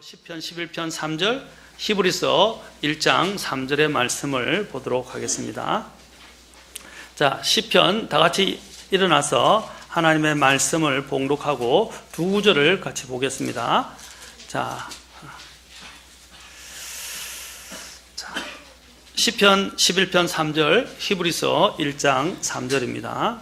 시편 11편 3절, 히브리서 1장 3절의 말씀을 보도록 하겠습니다. 자, 시편 다 같이 일어나서 하나님의 말씀을 봉독하고 두 구절을 같이 보겠습니다. 자, 시편 11편 3절, 히브리서 1장 3절입니다.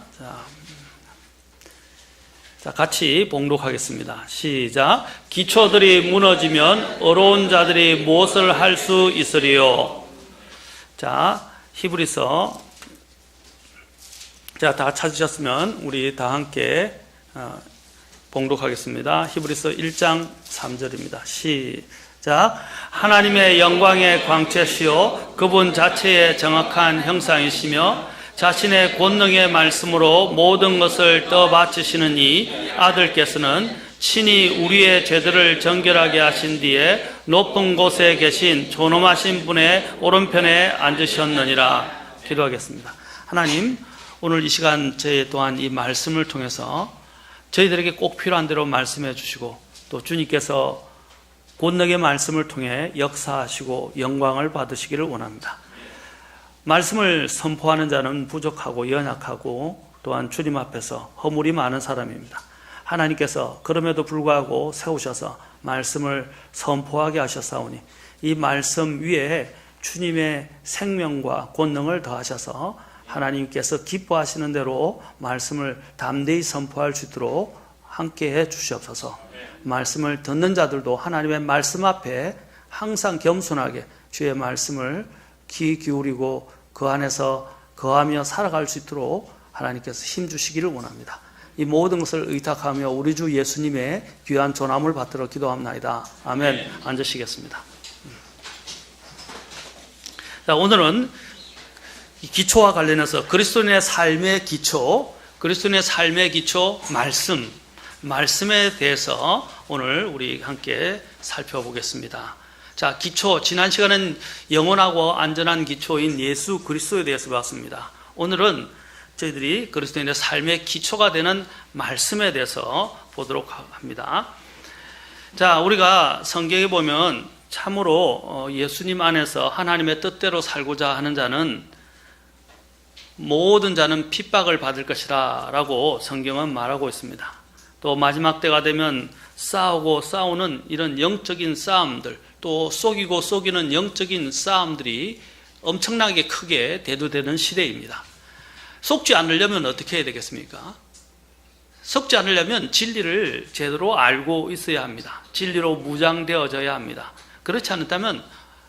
자, 같이 봉독하겠습니다. 시작. 기초들이 무너지면 어려운 자들이 무엇을 할 수 있으리요? 자, 히브리서. 자, 다 찾으셨으면 우리 다 함께 봉독하겠습니다. 히브리서 1장 3절입니다. 시작. 하나님의 영광의 광채시요 그분 자체의 정확한 형상이시며 자신의 권능의 말씀으로 모든 것을 떠받치시는 이 아들께서는 친히 우리의 죄들을 정결하게 하신 뒤에 높은 곳에 계신 존엄하신 분의 오른편에 앉으셨느니라. 기도하겠습니다. 하나님, 오늘 이 시간 저희 또한 이 말씀을 통해서 저희들에게 꼭 필요한 대로 말씀해 주시고 또 주님께서 권능의 말씀을 통해 역사하시고 영광을 받으시기를 원합니다. 말씀을 선포하는 자는 부족하고 연약하고 또한 주님 앞에서 허물이 많은 사람입니다. 하나님께서 그럼에도 불구하고 세우셔서 말씀을 선포하게 하셨사오니 이 말씀 위에 주님의 생명과 권능을 더하셔서 하나님께서 기뻐하시는 대로 말씀을 담대히 선포할 수 있도록 함께해 주시옵소서. 말씀을 듣는 자들도 하나님의 말씀 앞에 항상 겸손하게 주의 말씀을 귀 기울이고 그 안에서 거하며 살아갈 수 있도록 하나님께서 힘주시기를 원합니다. 이 모든 것을 의탁하며 우리 주 예수님의 귀한 존함을 받들어 기도합나이다. 아멘. 앉으시겠습니다. 자, 오늘은 이 기초와 관련해서 그리스도인의 삶의 기초, 그리스도인의 삶의 기초 말씀에 대해서 오늘 우리 함께 살펴보겠습니다. 자, 기초, 지난 시간은 영원하고 안전한 기초인 예수 그리스도에 대해서 봤습니다. 오늘은 저희들이 그리스도인의 삶의 기초가 되는 말씀에 대해서 보도록 합니다. 자, 우리가 성경에 보면 참으로 예수님 안에서 하나님의 뜻대로 살고자 하는 자는 모든 자는 핍박을 받을 것이라 라고 성경은 말하고 있습니다. 또 마지막 때가 되면 싸우는 이런 영적인 싸움들, 또 속이고 속이는 영적인 싸움들이 엄청나게 크게 대두되는 시대입니다. 속지 않으려면 어떻게 해야 되겠습니까? 속지 않으려면 진리를 제대로 알고 있어야 합니다. 진리로 무장되어져야 합니다. 그렇지 않다면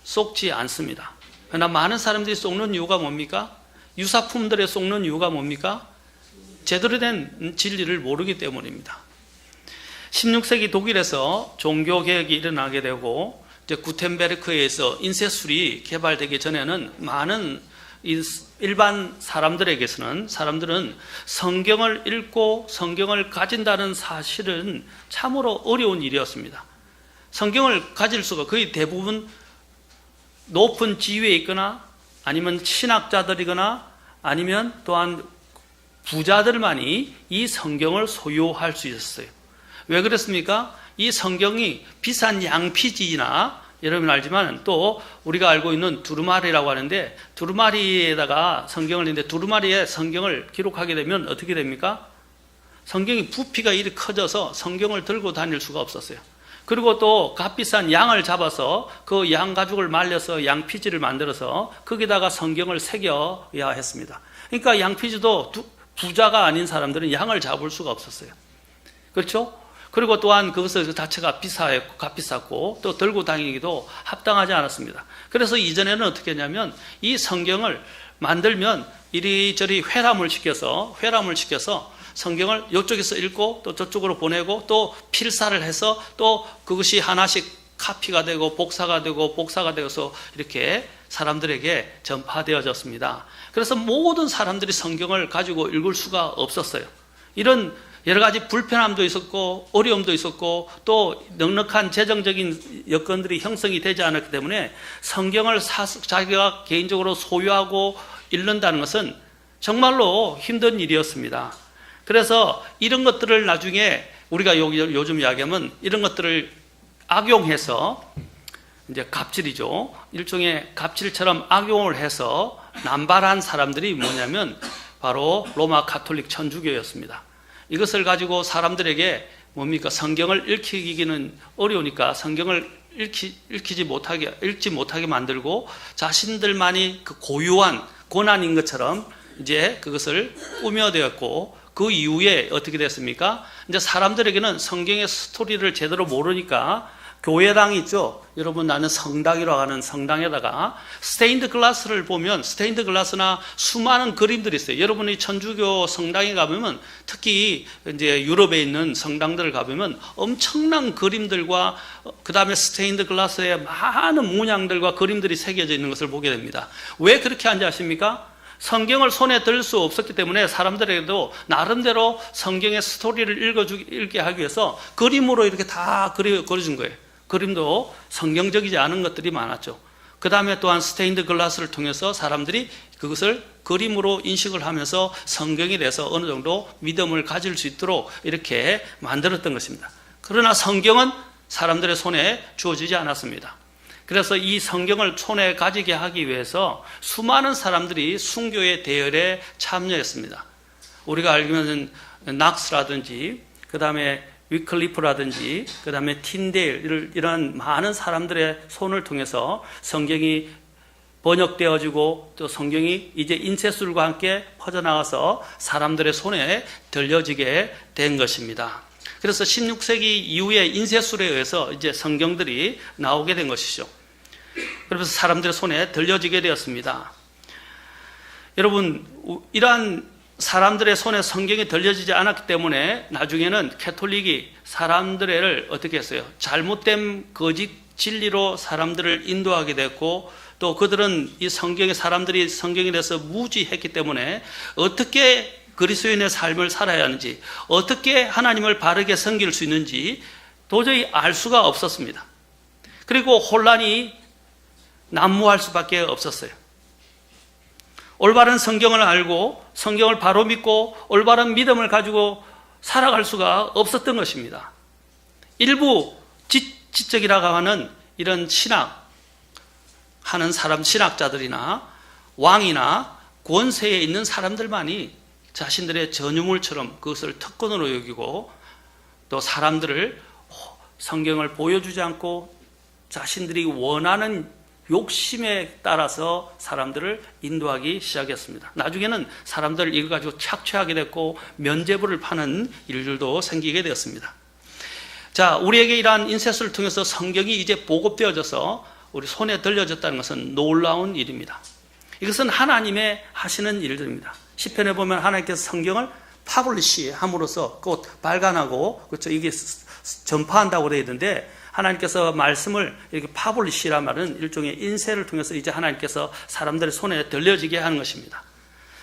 속지 않습니다. 그러나 많은 사람들이 속는 이유가 뭡니까? 유사품들에 속는 이유가 뭡니까? 제대로 된 진리를 모르기 때문입니다. 16세기 독일에서 종교개혁이 일어나게 되고 이제 구텐베르크에서 인쇄술이 개발되기 전에는 많은 일반 사람들은 성경을 읽고 성경을 가진다는 사실은 참으로 어려운 일이었습니다. 성경을 가질 수가 거의 대부분 높은 지위에 있거나 아니면 신학자들이거나 아니면 또한 부자들만이 이 성경을 소유할 수 있었어요. 왜 그렇습니까? 이 성경이 비싼 양피지나 여러분 알지만 또 우리가 알고 있는 두루마리라고 하는데 두루마리에다가 성경을 넣는데 두루마리에 성경을 기록하게 되면 어떻게 됩니까? 성경이 부피가 이렇게 커져서 성경을 들고 다닐 수가 없었어요. 그리고 또 값비싼 양을 잡아서 그 양 가죽을 말려서 양피지를 만들어서 거기다가 성경을 새겨야 했습니다. 그러니까 양피지도 부자가 아닌 사람들은 양을 잡을 수가 없었어요. 그렇죠? 그리고 또한 그것을 자체가 값비쌌고 또 들고 다니기도 합당하지 않았습니다. 그래서 이전에는 어떻게 했냐면 이 성경을 만들면 이리저리 회람을 시켜서 성경을 이쪽에서 읽고 또 저쪽으로 보내고 또 필사를 해서 또 그것이 하나씩 카피가 되고 복사가 되어서 이렇게 사람들에게 전파되어졌습니다. 그래서 모든 사람들이 성경을 가지고 읽을 수가 없었어요. 이런 여러 가지 불편함도 있었고 어려움도 있었고 또 넉넉한 재정적인 여건들이 형성이 되지 않았기 때문에 성경을 자기가 개인적으로 소유하고 읽는다는 것은 정말로 힘든 일이었습니다. 그래서 이런 것들을 나중에 우리가 요즘 이야기하면 이런 것들을 악용해서 이제 갑질이죠. 일종의 갑질처럼 악용을 해서 남발한 사람들이 뭐냐면 바로 로마 가톨릭 천주교였습니다. 이것을 가지고 사람들에게 뭡니까? 성경을 읽히기는 어려우니까 성경을 읽지 못하게 만들고 자신들만이 그 고유한 고난인 것처럼 이제 그것을 꾸며대었고, 그 이후에 어떻게 됐습니까? 이제 사람들에게는 성경의 스토리를 제대로 모르니까 교회당 있죠? 여러분, 나는 성당이라고 하는 성당에다가 스테인드 글라스를 보면, 스테인드 글라스나 수많은 그림들이 있어요. 여러분이 천주교 성당에 가보면, 특히 이제 유럽에 있는 성당들을 가보면 엄청난 그림들과 그 다음에 스테인드 글라스에 많은 문양들과 그림들이 새겨져 있는 것을 보게 됩니다. 왜 그렇게 한지 아십니까? 성경을 손에 들 수 없었기 때문에 사람들에게도 나름대로 성경의 스토리를 읽게 하기 위해서 그림으로 이렇게 다 그려준 거예요. 그림도 성경적이지 않은 것들이 많았죠. 그 다음에 또한 스테인드 글라스를 통해서 사람들이 그것을 그림으로 인식을 하면서 성경에 대해서 어느 정도 믿음을 가질 수 있도록 이렇게 만들었던 것입니다. 그러나 성경은 사람들의 손에 주어지지 않았습니다. 그래서 이 성경을 손에 가지게 하기 위해서 수많은 사람들이 순교의 대열에 참여했습니다. 우리가 알기로는 낙스라든지, 그 다음에 위클리프라든지, 그 다음에 틴데일, 이런 많은 사람들의 손을 통해서 성경이 번역되어지고 또 성경이 이제 인쇄술과 함께 퍼져나가서 사람들의 손에 들려지게 된 것입니다. 그래서 16세기 이후에 인쇄술에 의해서 이제 성경들이 나오게 된 것이죠. 그래서 사람들의 손에 들려지게 되었습니다. 여러분, 이러한 사람들의 손에 성경이 들려지지 않았기 때문에 나중에는 캐톨릭이 사람들을 어떻게 했어요? 잘못된 거짓 진리로 사람들을 인도하게 됐고, 또 그들은 이 사람들이 성경에 대해서 무지했기 때문에 어떻게 그리스도인의 삶을 살아야 하는지, 어떻게 하나님을 바르게 섬길 수 있는지 도저히 알 수가 없었습니다. 그리고 혼란이 난무할 수밖에 없었어요. 올바른 성경을 알고 성경을 바로 믿고 올바른 믿음을 가지고 살아갈 수가 없었던 것입니다. 일부 지적이라고 하는 이런 신학하는 신학자들이나 왕이나 권세에 있는 사람들만이 자신들의 전유물처럼 그것을 특권으로 여기고, 또 사람들을 성경을 보여주지 않고 자신들이 원하는 욕심에 따라서 사람들을 인도하기 시작했습니다. 나중에는 사람들을 이걸 가지고 착취하게 됐고 면죄부를 파는 일들도 생기게 되었습니다. 자, 우리에게 이러한 인쇄술을 통해서 성경이 이제 보급되어져서 우리 손에 들려졌다는 것은 놀라운 일입니다. 이것은 하나님의 하시는 일들입니다. 시편에 보면 하나님께서 성경을 파블리시 함으로써 곧 발간하고, 그렇죠, 이게 전파한다고 되어 있는데, 하나님께서 말씀을 이렇게 파블리시란 말은 일종의 인쇄를 통해서 이제 하나님께서 사람들의 손에 들려지게 하는 것입니다.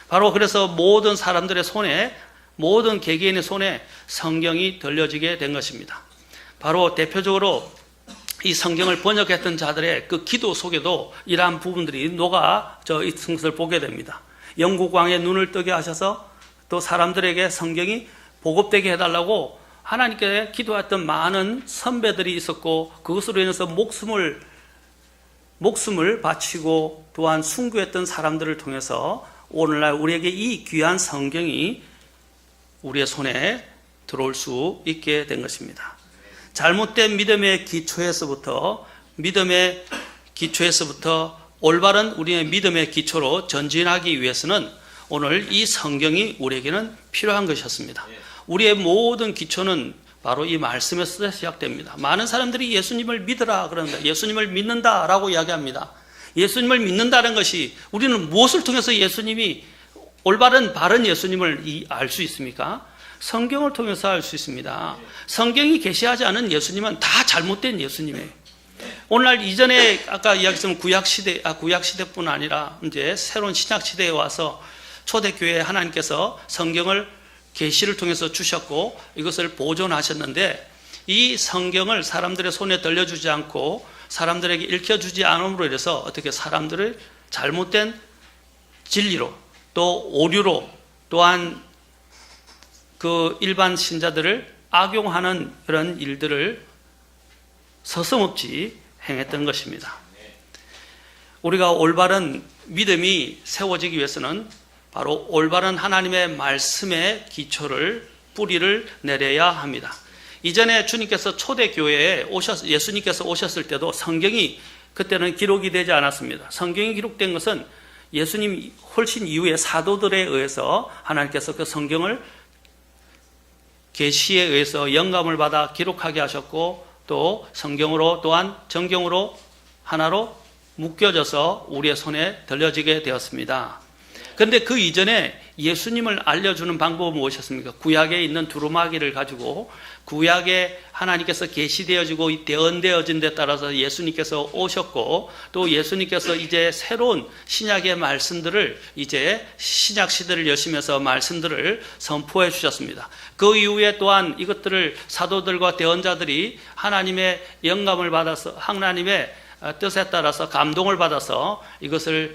바로 그래서 모든 사람들의 손에, 모든 개개인의 손에 성경이 들려지게 된 것입니다. 바로 대표적으로 이 성경을 번역했던 자들의 그 기도 속에도 이러한 부분들이 녹아져 있는 것을 보게 됩니다. 영국 왕의 눈을 뜨게 하셔서 또 사람들에게 성경이 보급되게 해달라고 하나님께 기도했던 많은 선배들이 있었고, 그것으로 인해서 목숨을 바치고 또한 순교했던 사람들을 통해서 오늘날 우리에게 이 귀한 성경이 우리의 손에 들어올 수 있게 된 것입니다. 잘못된 믿음의 기초에서부터 올바른 우리의 믿음의 기초로 전진하기 위해서는 오늘 이 성경이 우리에게는 필요한 것이었습니다. 우리의 모든 기초는 바로 이 말씀에서 시작됩니다. 많은 사람들이 예수님을 믿으라 그런다, 예수님을 믿는다라고 이야기합니다. 예수님을 믿는다는 것이, 우리는 무엇을 통해서 예수님이 바른 예수님을 알 수 있습니까? 성경을 통해서 알 수 있습니다. 성경이 계시하지 않은 예수님은 다 잘못된 예수님이에요. 오늘날 이전에 아까 이야기했던 구약시대뿐 아니라 이제 새로운 신약시대에 와서 초대교회에 하나님께서 성경을 계시를 통해서 주셨고 이것을 보존하셨는데, 이 성경을 사람들의 손에 들려주지 않고 사람들에게 읽혀주지 않음으로 인해서 어떻게 사람들을 잘못된 진리로 또 오류로 또한 그 일반 신자들을 악용하는 그런 일들을 서슴없이 행했던 것입니다. 우리가 올바른 믿음이 세워지기 위해서는 바로 올바른 하나님의 말씀의 기초를, 뿌리를 내려야 합니다. 이전에 주님께서 초대교회에 예수님께서 오셨을 때도 성경이 그때는 기록이 되지 않았습니다. 성경이 기록된 것은 예수님 훨씬 이후에 사도들에 의해서 하나님께서 그 성경을 계시에 의해서 영감을 받아 기록하게 하셨고, 또 성경으로 또한 정경으로 하나로 묶여져서 우리의 손에 들려지게 되었습니다. 그런데 그 이전에 예수님을 알려주는 방법은 무엇이었습니까? 구약에 있는 두루마기를 가지고 구약에 하나님께서 계시되어지고 대언되어진 데 따라서 예수님께서 오셨고, 또 예수님께서 이제 새로운 신약의 말씀들을, 이제 신약 시대를 여시면서 말씀들을 선포해 주셨습니다. 그 이후에 또한 이것들을 사도들과 대언자들이 하나님의 영감을 받아서, 하나님의 뜻에 따라서 감동을 받아서 이것을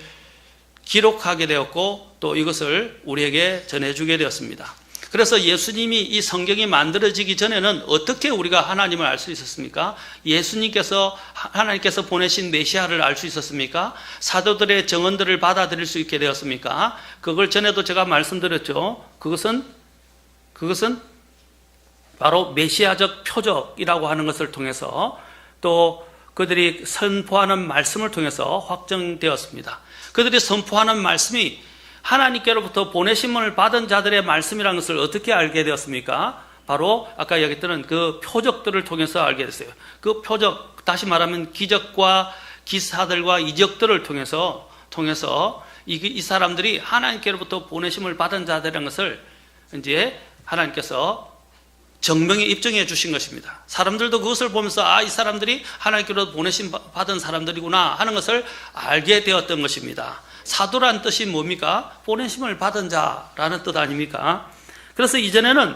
기록하게 되었고, 또 이것을 우리에게 전해주게 되었습니다. 그래서 예수님이 이 성경이 만들어지기 전에는 어떻게 우리가 하나님을 알 수 있었습니까? 예수님께서, 하나님께서 보내신 메시아를 알 수 있었습니까? 사도들의 증언들을 받아들일 수 있게 되었습니까? 그걸 전에도 제가 말씀드렸죠. 그것은 바로 메시아적 표적이라고 하는 것을 통해서, 또 그들이 선포하는 말씀을 통해서 확정되었습니다. 그들이 선포하는 말씀이 하나님께로부터 보내심을 받은 자들의 말씀이라는 것을 어떻게 알게 되었습니까? 바로 아까 얘기했던 그 표적들을 통해서 알게 됐어요. 그 표적, 다시 말하면 기적과 기사들과 이적들을 통해서 이 사람들이 하나님께로부터 보내심을 받은 자들이라는 것을 이제 하나님께서 정명에 입증해 주신 것입니다. 사람들도 그것을 보면서 이 사람들이 하나님께로부터 보내심 받은 사람들이구나 하는 것을 알게 되었던 것입니다. 사도란 뜻이 뭡니까? 보내심을 받은 자라는 뜻 아닙니까? 그래서 이전에는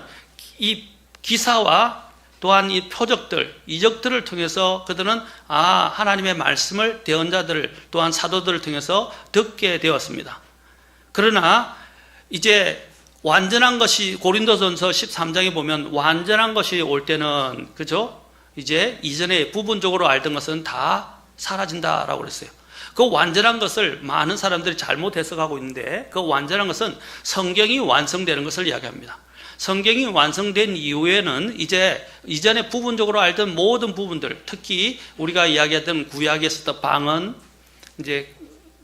이 기사와 또한 이 표적들, 이적들을 통해서 그들은 하나님의 말씀을 대언자들을, 또한 사도들을 통해서 듣게 되었습니다. 그러나 이제 완전한 것이, 고린도전서 13장에 보면 완전한 것이 올 때는, 그죠? 이제 이전에 부분적으로 알던 것은 다 사라진다라고 그랬어요. 그 완전한 것을 많은 사람들이 잘못 해석하고 있는데, 그 완전한 것은 성경이 완성되는 것을 이야기합니다. 성경이 완성된 이후에는 이제 이전에 부분적으로 알던 모든 부분들, 특히 우리가 이야기했던 구약에 있었던 방언, 이제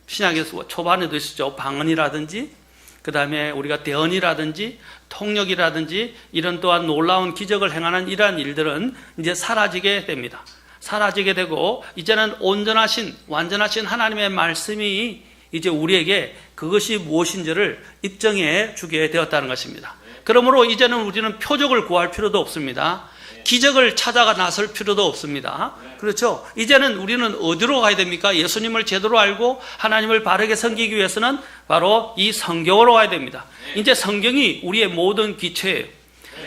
신약에서 초반에도 있었죠. 방언이라든지, 그 다음에 우리가 대언이라든지 통역이라든지 이런 또한 놀라운 기적을 행하는 이러한 일들은 이제 사라지게 됩니다. 사라지게 되고, 이제는 완전하신 하나님의 말씀이 이제 우리에게 그것이 무엇인지를 입증해 주게 되었다는 것입니다. 그러므로 이제는 우리는 표적을 구할 필요도 없습니다. 기적을 찾아가 나설 필요도 없습니다. 그렇죠? 이제는 우리는 어디로 가야 됩니까? 예수님을 제대로 알고 하나님을 바르게 섬기기 위해서는 바로 이 성경으로 가야 됩니다. 이제 성경이 우리의 모든 기초예요.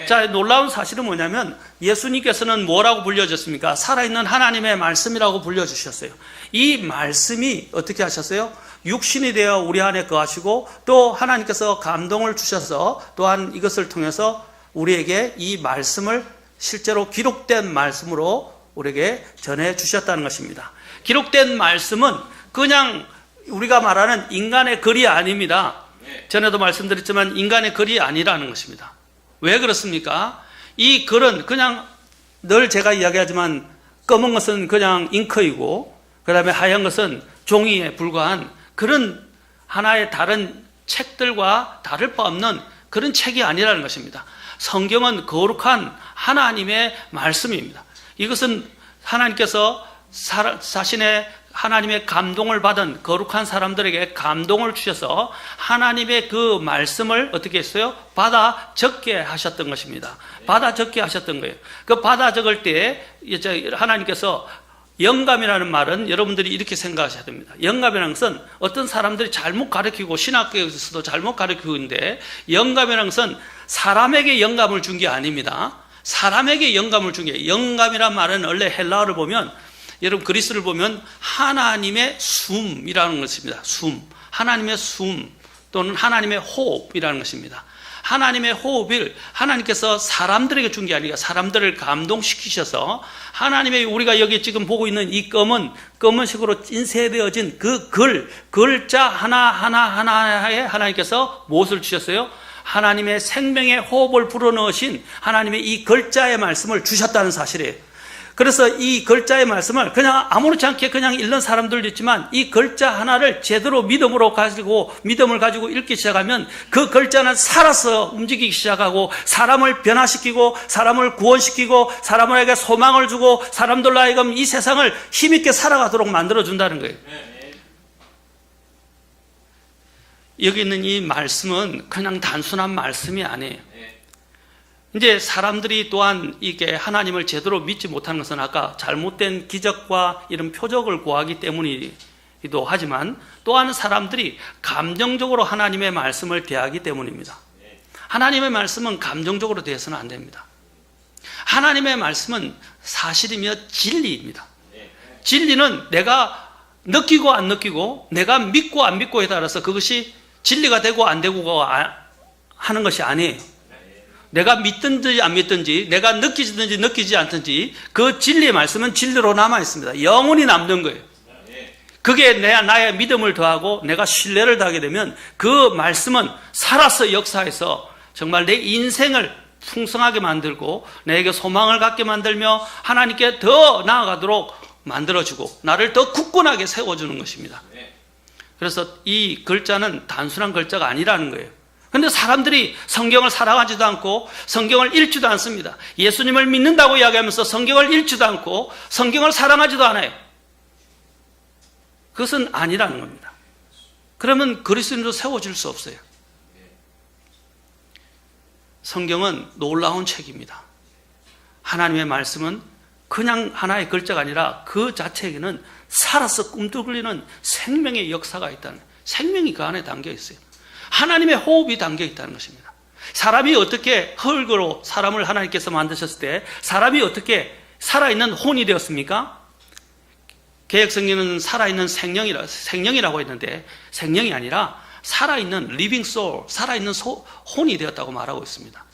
자, 놀라운 사실은 뭐냐면 예수님께서는 뭐라고 불려졌습니까? 살아있는 하나님의 말씀이라고 불려주셨어요. 이 말씀이 어떻게 하셨어요? 육신이 되어 우리 안에 거하시고, 또 하나님께서 감동을 주셔서 또한 이것을 통해서 우리에게 이 말씀을 실제로 기록된 말씀으로 우리에게 전해 주셨다는 것입니다. 기록된 말씀은 그냥 우리가 말하는 인간의 글이 아닙니다. 전에도 말씀드렸지만 인간의 글이 아니라는 것입니다. 왜 그렇습니까? 이 글은 그냥 늘 제가 이야기하지만 검은 것은 그냥 잉크이고, 그 다음에 하얀 것은 종이에 불과한 그런 하나의 다른 책들과 다를 바 없는 그런 책이 아니라는 것입니다. 성경은 거룩한 하나님의 말씀입니다. 이것은 하나님께서 자신의 하나님의 감동을 받은 거룩한 사람들에게 감동을 주셔서 하나님의 그 말씀을 어떻게 했어요? 받아 적게 하셨던 것입니다. 받아 적게 하셨던 거예요. 그 받아 적을 때 하나님께서, 영감이라는 말은 여러분들이 이렇게 생각하셔야 됩니다. 영감이라는 것은 어떤 사람들이 잘못 가르치고 신학교에서도 잘못 가르치고 있는데, 영감이라는 것은 사람에게 영감을 준 게 아닙니다. 사람에게 영감을 준 게, 영감이란 말은 원래 헬라어를 보면, 여러분 그리스를 보면 하나님의 숨이라는 것입니다. 숨, 하나님의 숨 또는 하나님의 호흡이라는 것입니다. 하나님의 호흡을 하나님께서 사람들에게 준 게 아니라 사람들을 감동시키셔서 하나님의 우리가 여기 지금 보고 있는 이 검은색으로 인쇄되어진 그 글자 하나하나에 하나님께서 무엇을 주셨어요? 하나님의 생명의 호흡을 불어넣으신 하나님의 이 글자의 말씀을 주셨다는 사실이에요. 그래서 이 글자의 말씀을 그냥 아무렇지 않게 그냥 읽는 사람들도 있지만 이 글자 하나를 제대로 믿음을 가지고 읽기 시작하면 그 글자는 살아서 움직이기 시작하고 사람을 변화시키고 사람을 구원시키고 사람에게 소망을 주고 사람들로 하여금 이 세상을 힘있게 살아가도록 만들어준다는 거예요. 여기 있는 이 말씀은 그냥 단순한 말씀이 아니에요. 이제 사람들이 또한 이게 하나님을 제대로 믿지 못하는 것은 아까 잘못된 기적과 이런 표적을 구하기 때문이기도 하지만 또한 사람들이 감정적으로 하나님의 말씀을 대하기 때문입니다. 하나님의 말씀은 감정적으로 대해서는 안 됩니다. 하나님의 말씀은 사실이며 진리입니다. 진리는 내가 느끼고 안 느끼고 내가 믿고 안 믿고에 따라서 그것이 진리가 되고 안 되고가 하는 것이 아니에요. 내가 믿든지 안 믿든지 내가 느끼든지 느끼지 않든지 그 진리의 말씀은 진리로 남아 있습니다. 영원히 남는 거예요. 그게 나의 믿음을 더하고 내가 신뢰를 더하게 되면 그 말씀은 살아서 역사해서 정말 내 인생을 풍성하게 만들고 내게 소망을 갖게 만들며 하나님께 더 나아가도록 만들어주고 나를 더 굳건하게 세워주는 것입니다. 그래서 이 글자는 단순한 글자가 아니라는 거예요. 그런데 사람들이 성경을 사랑하지도 않고 성경을 읽지도 않습니다. 예수님을 믿는다고 이야기하면서 성경을 읽지도 않고 성경을 사랑하지도 않아요. 그것은 아니라는 겁니다. 그러면 그리스도인으로 세워질 수 없어요. 성경은 놀라운 책입니다. 하나님의 말씀은 그냥 하나의 글자가 아니라 그 자체에는 살아서 꿈틀거리는 생명의 역사가 있다는 거예요. 생명이 그 안에 담겨 있어요. 하나님의 호흡이 담겨 있다는 것입니다. 사람이 어떻게 흙으로 사람을 하나님께서 만드셨을 때 사람이 어떻게 살아있는 혼이 되었습니까? 개혁성경은 살아있는 생명이라고 했는데 생명이 아니라 살아있는 living soul, 살아있는 혼이 되었다고 말하고 있습니다.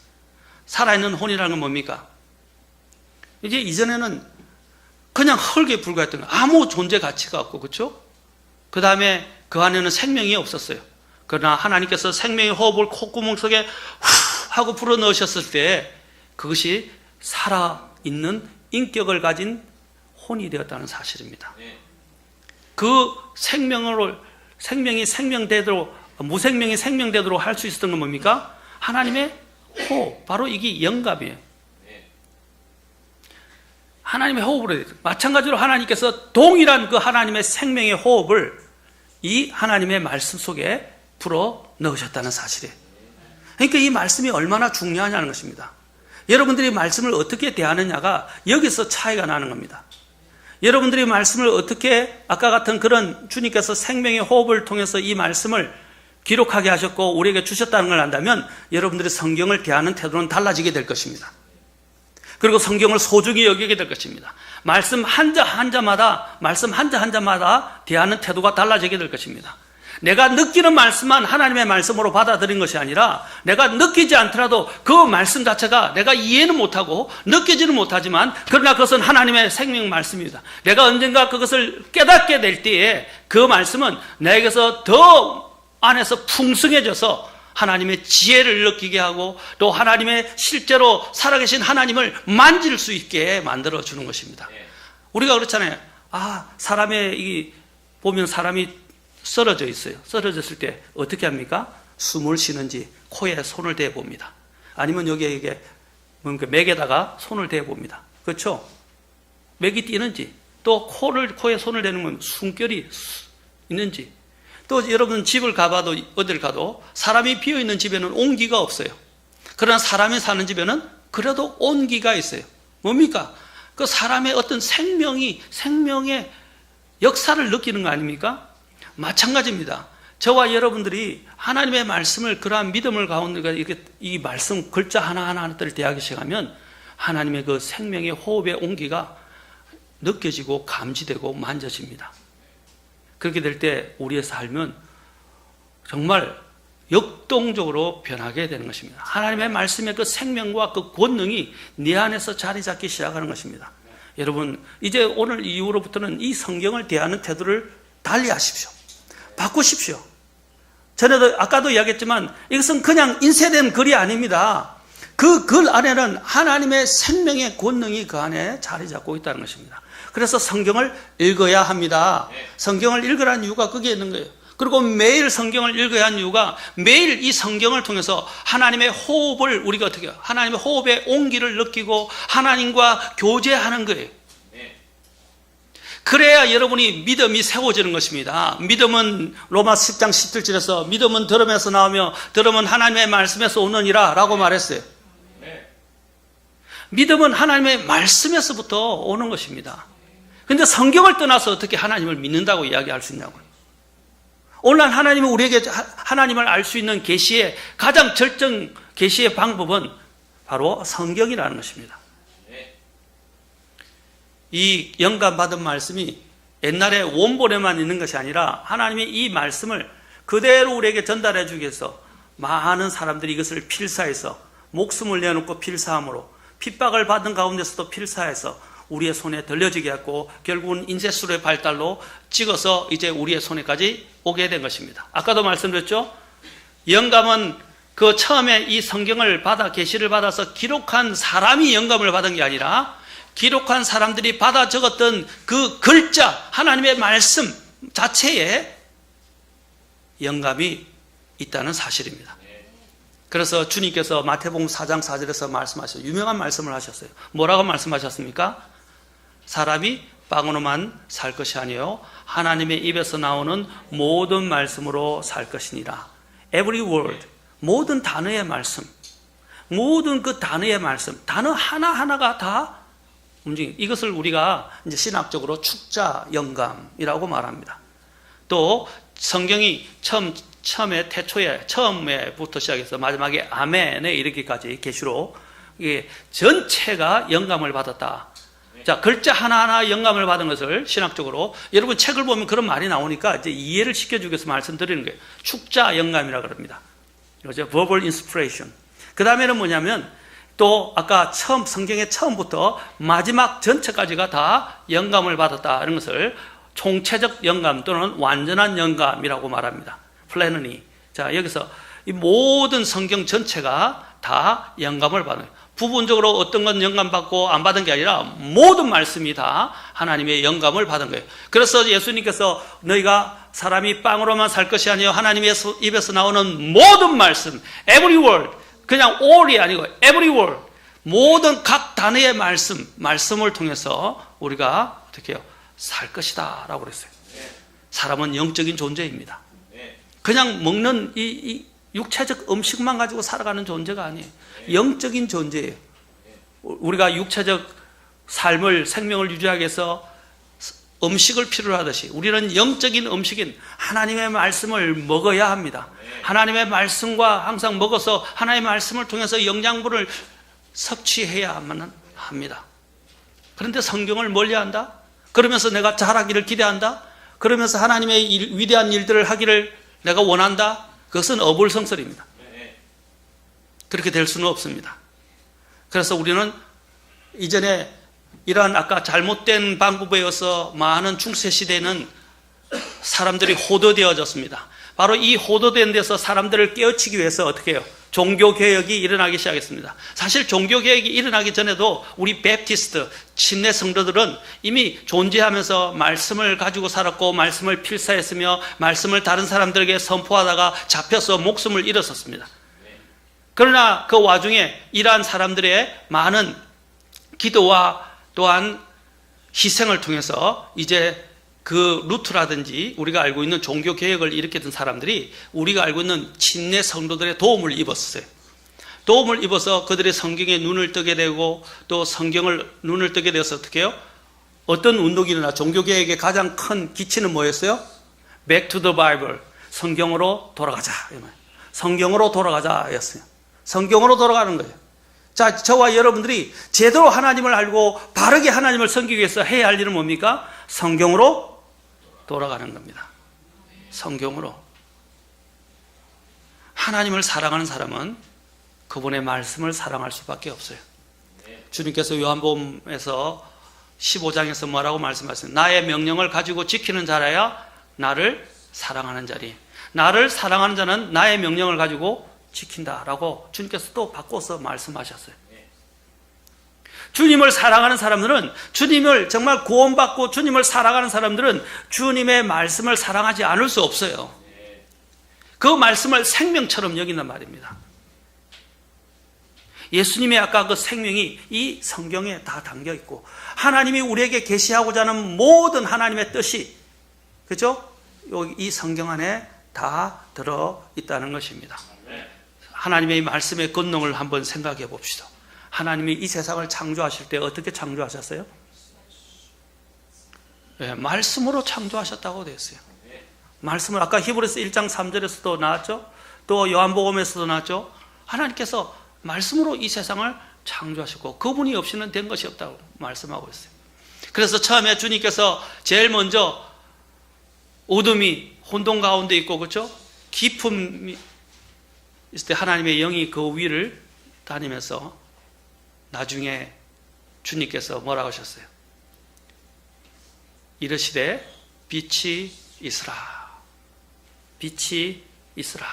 살아있는 혼이라는 건 뭡니까? 이제 이전에는 그냥 흙에 불과했던 거예요. 아무 존재 가치가 없고, 그렇죠? 그 다음에 그 안에는 생명이 없었어요. 그러나 하나님께서 생명의 호흡을 콧구멍 속에 후 하고 불어넣으셨을 때 그것이 살아있는 인격을 가진 혼이 되었다는 사실입니다. 그 생명이 생명되도록, 무생명이 생명되도록 할 수 있었던 건 뭡니까? 하나님의 호흡, 바로 이게 영감이에요. 하나님의 호흡으로 마찬가지로 하나님께서 동일한 그 하나님의 생명의 호흡을 이 하나님의 말씀 속에 불어 넣으셨다는 사실이에요. 그러니까 이 말씀이 얼마나 중요하냐는 것입니다. 여러분들이 말씀을 어떻게 대하느냐가 여기서 차이가 나는 겁니다. 여러분들이 말씀을 어떻게 아까 같은 그런 주님께서 생명의 호흡을 통해서 이 말씀을 기록하게 하셨고 우리에게 주셨다는 걸 안다면 여러분들이 성경을 대하는 태도는 달라지게 될 것입니다. 그리고 성경을 소중히 여기게 될 것입니다. 말씀 한자 한자마다 대하는 태도가 달라지게 될 것입니다. 내가 느끼는 말씀만 하나님의 말씀으로 받아들인 것이 아니라 내가 느끼지 않더라도 그 말씀 자체가 내가 이해는 못하고 느끼지는 못하지만 그러나 그것은 하나님의 생명 말씀입니다. 내가 언젠가 그것을 깨닫게 될 때에 그 말씀은 내게서 더 안에서 풍성해져서 하나님의 지혜를 느끼게 하고 또 하나님의 실제로 살아계신 하나님을 만질 수 있게 만들어주는 것입니다. 우리가 그렇잖아요. 보면 사람이 쓰러져 있어요. 쓰러졌을 때 어떻게 합니까? 숨을 쉬는지 코에 손을 대봅니다. 아니면 여기에 맥에다가 손을 대봅니다. 그렇죠? 맥이 뛰는지 또 코에 손을 대는 건 숨결이 있는지 또 여러분 집을 가봐도 어딜 가도 사람이 비어있는 집에는 온기가 없어요. 그러나 사람이 사는 집에는 그래도 온기가 있어요. 뭡니까? 그 사람의 어떤 생명의 역사를 느끼는 거 아닙니까? 마찬가지입니다. 저와 여러분들이 하나님의 말씀을 그러한 믿음을 가운데 이렇게 이 말씀 글자 하나하나를 대하기 시작하면 하나님의 그 생명의 호흡의 온기가 느껴지고 감지되고 만져집니다. 그렇게 될 때 우리의 삶은 정말 역동적으로 변하게 되는 것입니다. 하나님의 말씀의 그 생명과 그 권능이 네 안에서 자리 잡기 시작하는 것입니다. 여러분, 이제 오늘 이후로부터는 이 성경을 대하는 태도를 달리하십시오. 바꾸십시오. 전에도 아까도 이야기했지만 이것은 그냥 인쇄된 글이 아닙니다. 그 글 안에는 하나님의 생명의 권능이 그 안에 자리 잡고 있다는 것입니다. 그래서 성경을 읽어야 합니다. 성경을 읽으라는 이유가 거기에 있는 거예요. 그리고 매일 성경을 읽어야 하는 이유가 매일 이 성경을 통해서 하나님의 호흡을 우리가 어떻게 해요? 하나님의 호흡의 온기를 느끼고 하나님과 교제하는 거예요. 그래야 여러분이 믿음이 세워지는 것입니다. 믿음은 로마 10장 17절에서 믿음은 들음에서 나오며 들음은 하나님의 말씀에서 오느니라 라고 말했어요. 믿음은 하나님의 말씀에서부터 오는 것입니다. 그런데 성경을 떠나서 어떻게 하나님을 믿는다고 이야기할 수 있냐고요. 오늘날 하나님이 우리에게 하나님을 알 수 있는 계시의 가장 절정 계시의 방법은 바로 성경이라는 것입니다. 이 영감받은 말씀이 옛날에 원본에만 있는 것이 아니라 하나님이 이 말씀을 그대로 우리에게 전달해 주기 위해서 많은 사람들이 이것을 필사해서 목숨을 내놓고 필사함으로 핍박을 받은 가운데서도 필사해서 우리의 손에 들려지게 했고 결국은 인쇄술의 발달로 찍어서 이제 우리의 손에까지 오게 된 것입니다. 아까도 말씀드렸죠? 영감은 그 처음에 이 성경을 받아 계시를 받아서 기록한 사람이 영감을 받은 게 아니라 기록한 사람들이 받아 적었던 그 글자 하나님의 말씀 자체에 영감이 있다는 사실입니다. 그래서 주님께서 마태복음 4장 4절에서 말씀하셨어요. 유명한 말씀을 하셨어요. 뭐라고 말씀하셨습니까? 사람이 빵으로만 살 것이 아니요 하나님의 입에서 나오는 모든 말씀으로 살 것이니라. Every word, 모든 단어의 말씀, 모든 그 단어의 말씀, 단어 하나하나가 다 움직임. 이것을 우리가 이제 신학적으로 축자 영감이라고 말합니다. 또 성경이 처음에 태초에 처음에부터 시작해서 마지막에 아멘에 이르기까지 계시로 이게 전체가 영감을 받았다. 자, 글자 하나하나 영감을 받은 것을 신학적으로 여러분 책을 보면 그런 말이 나오니까 이제 이해를 시켜주기 위해서 말씀드리는 거예요. 축자 영감이라 그럽니다. 그렇죠? verbal inspiration. 그 다음에는 뭐냐면 또 아까 성경의 처음부터 마지막 전체까지가 다 영감을 받았다 이런 것을 총체적 영감 또는 완전한 영감이라고 말합니다. 플래너니. 자, 여기서 이 모든 성경 전체가 다 영감을 받아요. 부분적으로 어떤 건 영감 받고 안 받은 게 아니라 모든 말씀이 다 하나님의 영감을 받은 거예요. 그래서 예수님께서 너희가 사람이 빵으로만 살 것이 아니요 하나님의 입에서 나오는 모든 말씀, every word, 그냥 all이 아니고 every word, 모든 각 단어의 말씀을 통해서 우리가 어떻게 해요? 살 것이다 라고 그랬어요. 사람은 영적인 존재입니다. 그냥 먹는 이 육체적 음식만 가지고 살아가는 존재가 아니에요. 영적인 존재예요. 우리가 육체적 삶을 생명을 유지하기 위해서 음식을 필요로 하듯이 우리는 영적인 음식인 하나님의 말씀을 먹어야 합니다. 하나님의 말씀과 항상 먹어서 하나님의 말씀을 통해서 영양분을 섭취해야만 합니다. 그런데 성경을 멀리한다? 그러면서 내가 잘하기를 기대한다? 그러면서 하나님의 위대한 일들을 하기를 내가 원한다? 그것은 어불성설입니다. 그렇게 될 수는 없습니다. 그래서 우리는 이전에 이러한 아까 잘못된 방법에 의해서 많은 중세시대에는 사람들이 호도되어졌습니다. 바로 이 호도된 데서 사람들을 깨우치기 위해서 어떻게 해요? 종교개혁이 일어나기 시작했습니다. 사실 종교개혁이 일어나기 전에도 우리 베프티스트, 침례 성도들은 이미 존재하면서 말씀을 가지고 살았고 말씀을 필사했으며 말씀을 다른 사람들에게 선포하다가 잡혀서 목숨을 잃었었습니다. 그러나 그 와중에 이러한 사람들의 많은 기도와 또한 희생을 통해서 이제 그 루트라든지 우리가 알고 있는 종교개혁을 일으켰던 사람들이 우리가 알고 있는 침례 성도들의 도움을 입었어요. 도움을 입어서 그들의 성경에 눈을 뜨게 되고 또 성경을 눈을 뜨게 되어서 어떻게 해요? 어떤 운동이 일어나 종교개혁의 가장 큰 기치는 뭐였어요? Back to the Bible. 성경으로 돌아가자. 성경으로 돌아가자 였어요. 성경으로 돌아가는 거예요. 자, 저와 여러분들이 제대로 하나님을 알고 바르게 하나님을 섬기기 위해서 해야 할 일은 뭡니까? 성경으로 돌아가는 겁니다. 성경으로. 하나님을 사랑하는 사람은 그분의 말씀을 사랑할 수밖에 없어요. 주님께서 요한복음에서 15장에서 뭐라고 말씀하셨어요? 나의 명령을 가지고 지키는 자라야 나를 사랑하는 자리. 나를 사랑하는 자는 나의 명령을 가지고 지킨다라고 주님께서 또 바꿔서 말씀하셨어요. 주님을 사랑하는 사람들은, 주님을 정말 구원받고 주님을 사랑하는 사람들은 주님의 말씀을 사랑하지 않을 수 없어요. 그 말씀을 생명처럼 여긴단 말입니다. 예수님의 아까 그 생명이 이 성경에 다 담겨 있고, 하나님이 우리에게 계시하고자 하는 모든 하나님의 뜻이, 그죠? 이 성경 안에 다 들어 있다는 것입니다. 하나님의 말씀의 권능을 한번 생각해 봅시다. 하나님이 이 세상을 창조하실 때 어떻게 창조하셨어요? 네, 말씀으로 창조하셨다고 되어 있어요. 말씀을 아까 히브리서 1장 3절에서도 나왔죠. 또 요한복음에서도 나왔죠. 하나님께서 말씀으로 이 세상을 창조하셨고 그분이 없이는 된 것이 없다고 말씀하고 있어요. 그래서 처음에 주님께서 제일 먼저 어둠이 혼돈 가운데 있고, 그렇죠? 깊음이 있을 때 하나님의 영이 그 위를 다니면서 나중에 주님께서 뭐라고 하셨어요? 이르시되 빛이 있으라, 빛이 있으라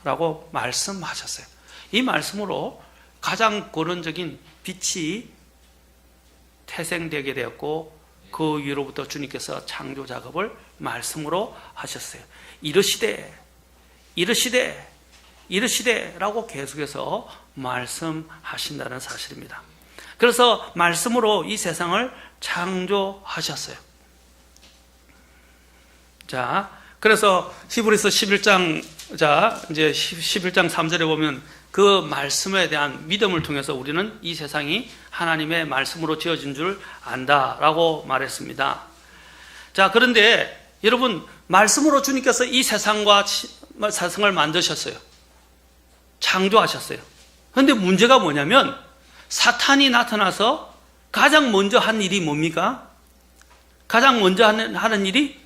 라고 말씀하셨어요. 이 말씀으로 가장 근원적인 빛이 태생되게 되었고, 그 위로부터 주님께서 창조 작업을 말씀으로 하셨어요. 이르시되, 이르시되, 이르시되 라고 계속해서 말씀하신다는 사실입니다. 그래서 말씀으로 이 세상을 창조하셨어요. 자, 그래서 히브리서 11장, 자, 이제 11장 3절에 보면 그 말씀에 대한 믿음을 통해서 우리는 이 세상이 하나님의 말씀으로 지어진 줄 안다라고 말했습니다. 자, 그런데 여러분, 말씀으로 주님께서 이 세상과 세상을 만드셨어요. 창조하셨어요. 그런데 문제가 뭐냐면 사탄이 나타나서 가장 먼저 한 일이 뭡니까? 가장 먼저 하는 일이,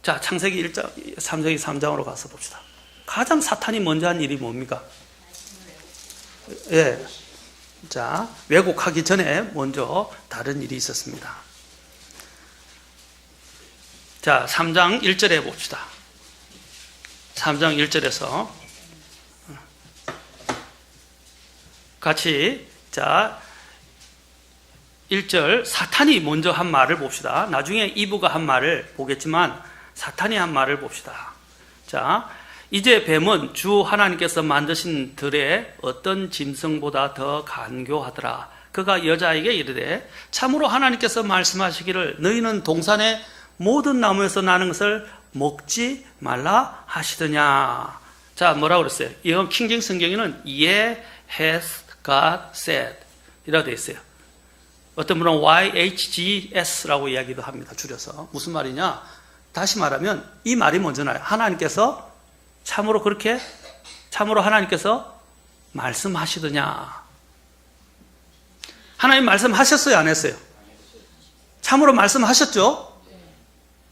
자, 창세기 1장, 창세기 3장으로 가서 봅시다. 가장 사탄이 먼저 한 일이 뭡니까? 예. 자, 왜곡하기 전에 먼저 다른 일이 있었습니다. 자, 3장 1절에 봅시다. 3장 1절에서 같이, 자, 1절 사탄이 먼저 한 말을 봅시다. 나중에 이브가 한 말을 보겠지만 사탄이 한 말을 봅시다. 자, 이제 뱀은 주 하나님께서 만드신 들의 어떤 짐승보다 더 간교하더라. 그가 여자에게 이르되 참으로 하나님께서 말씀하시기를 너희는 동산의 모든 나무에서 나는 것을 먹지 말라 하시더냐. 자, 뭐라고 그랬어요? 이건 킹제임 성경에는 Yeah has God said 이라고 되어 있어요. 어떤 분은 YHGS라고 이야기도 합니다. 줄여서. 무슨 말이냐? 다시 말하면 이 말이 먼저 나요. 하나님께서 참으로 그렇게, 참으로 하나님께서 말씀하시더냐. 하나님 말씀하셨어요? 안 했어요? 참으로 말씀하셨죠?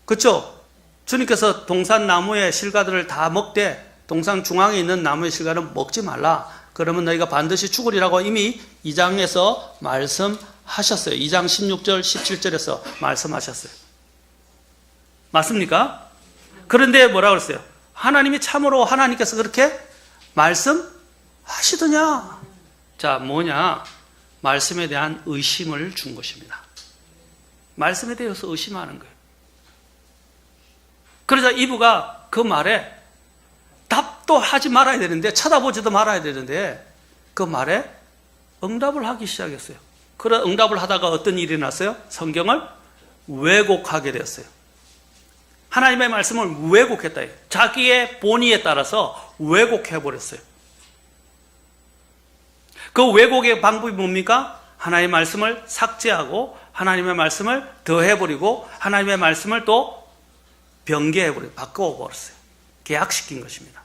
그렇죠? 주님께서 동산 나무의 실과들을 다 먹되 동산 중앙에 있는 나무의 실과는 먹지 말라. 그러면 너희가 반드시 죽으리라고 이미 2장에서 말씀하셨어요. 2장 16절, 17절에서 말씀하셨어요. 맞습니까? 그런데 뭐라고 그랬어요? 하나님이 참으로 하나님께서 그렇게 말씀하시더냐? 자, 뭐냐? 말씀에 대한 의심을 준 것입니다. 말씀에 대해서 의심하는 거예요. 그러자 이브가 그 말에 답도 하지 말아야 되는데, 쳐다보지도 말아야 되는데 그 말에 응답을 하기 시작했어요. 그런 응답을 하다가 어떤 일이 났어요? 성경을 왜곡하게 되었어요. 하나님의 말씀을 왜곡했다. 자기의 본의에 따라서 왜곡해버렸어요. 그 왜곡의 방법이 뭡니까? 하나님의 말씀을 삭제하고 하나님의 말씀을 더해버리고 하나님의 말씀을 또 변개해버리고 바꿔버렸어요. 계약시킨 것입니다.